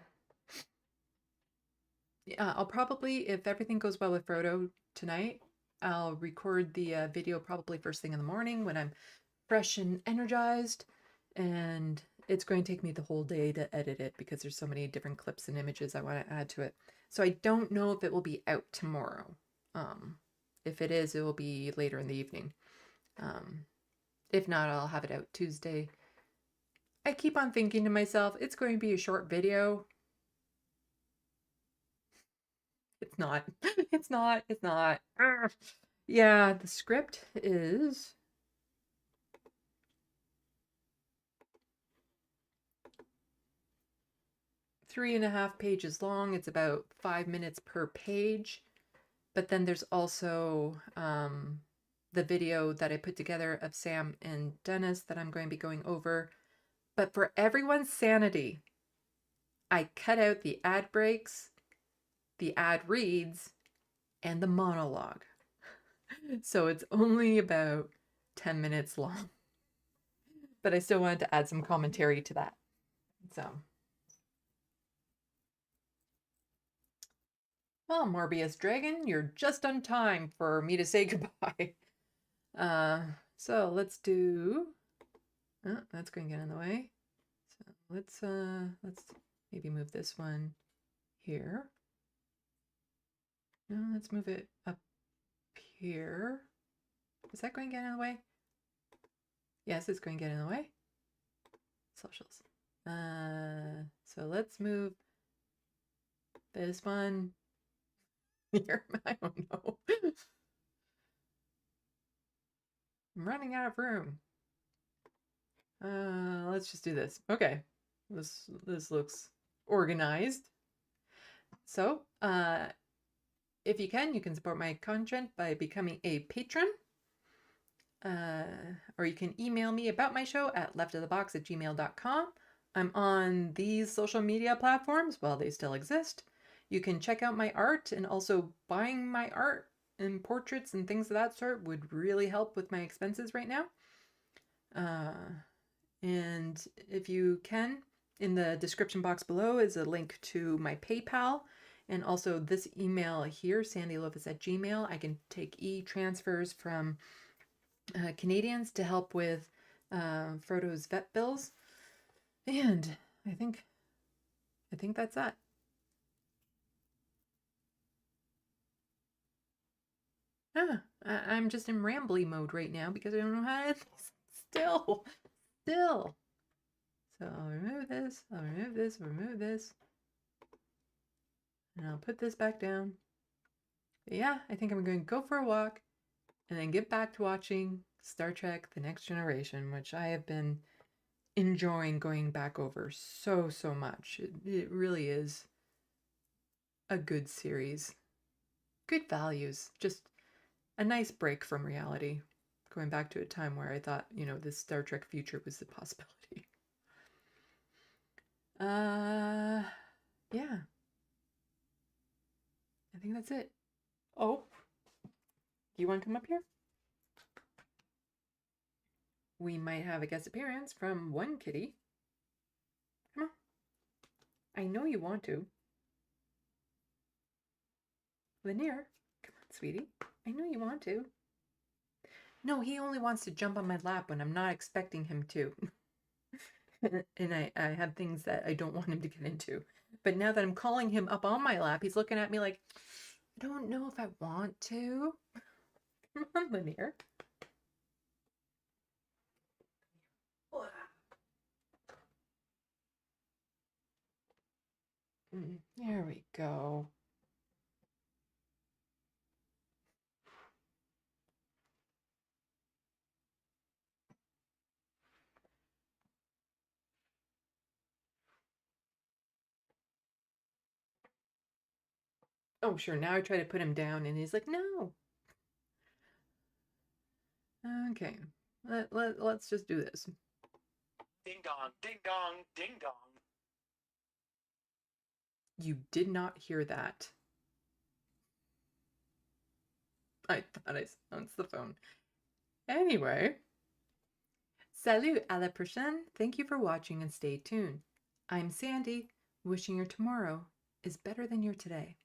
yeah, I'll probably, if everything goes well with Frodo tonight, I'll record the video probably first thing in the morning when I'm fresh and energized. And it's going to take me the whole day to edit it because there's so many different clips and images I want to add to it. So I don't know if it will be out tomorrow. If it is, it will be later in the evening. If not, I'll have it out Tuesday. I keep on thinking to myself, it's going to be a short video. It's not. It's not. Yeah, the script is 3.5 pages long. It's about 5 minutes per page. But then there's also the video that I put together of Sam and Dennis that I'm going to be going over. But for everyone's sanity, I cut out the ad breaks, the ad reads, and the monologue. So it's only about 10 minutes long. But I still wanted to add some commentary to that. So. Well, Morbius Dragon, you're just on time for me to say goodbye. So let's do... Oh, that's going to get in the way. So let's maybe move this one here. No, let's move it up here. Is that going to get in the way? Yes, it's going to get in the way. Socials. So let's move this one here. I don't know. I'm running out of room. Let's just do this. Okay. This looks organized. So, if you can support my content by becoming a patron. Or you can email me about my show at leftofthebox@gmail.com. I'm on these social media platforms while they still exist. You can check out my art, and also buying my art and portraits and things of that sort would really help with my expenses right now. And if you can, in the description box below is a link to my PayPal, and also this email here, SandeeLovas@gmail. I can take e-transfers from Canadians to help with Frodo's vet bills. And I think that's that. I'm just in rambly mode right now because I don't know how to still. So I'll remove this, I'll remove this. And I'll put this back down. But yeah, I think I'm going to go for a walk and then get back to watching Star Trek The Next Generation, which I have been enjoying going back over so much. It really is a good series. Good values. Just a nice break from reality. Going back to a time where I thought, you know, this Star Trek future was a possibility. Yeah. I think that's it. Oh. Do you want to come up here? We might have a guest appearance from one kitty. Come on. I know you want to. Lanier, come on, sweetie. I know you want to. No, he only wants to jump on my lap when I'm not expecting him to. And I have things that I don't want him to get into. But now that I'm calling him up on my lap, he's looking at me like, I don't know if I want to. Come on, Lanier. There we go. Oh, sure. Now I try to put him down and he's like, no. Okay. Let's just do this. Ding dong, ding dong, ding dong. You did not hear that. I thought I silenced the phone. Anyway. Salut, à la prochaine. Thank you for watching and stay tuned. I'm Sandy, wishing your tomorrow is better than your today.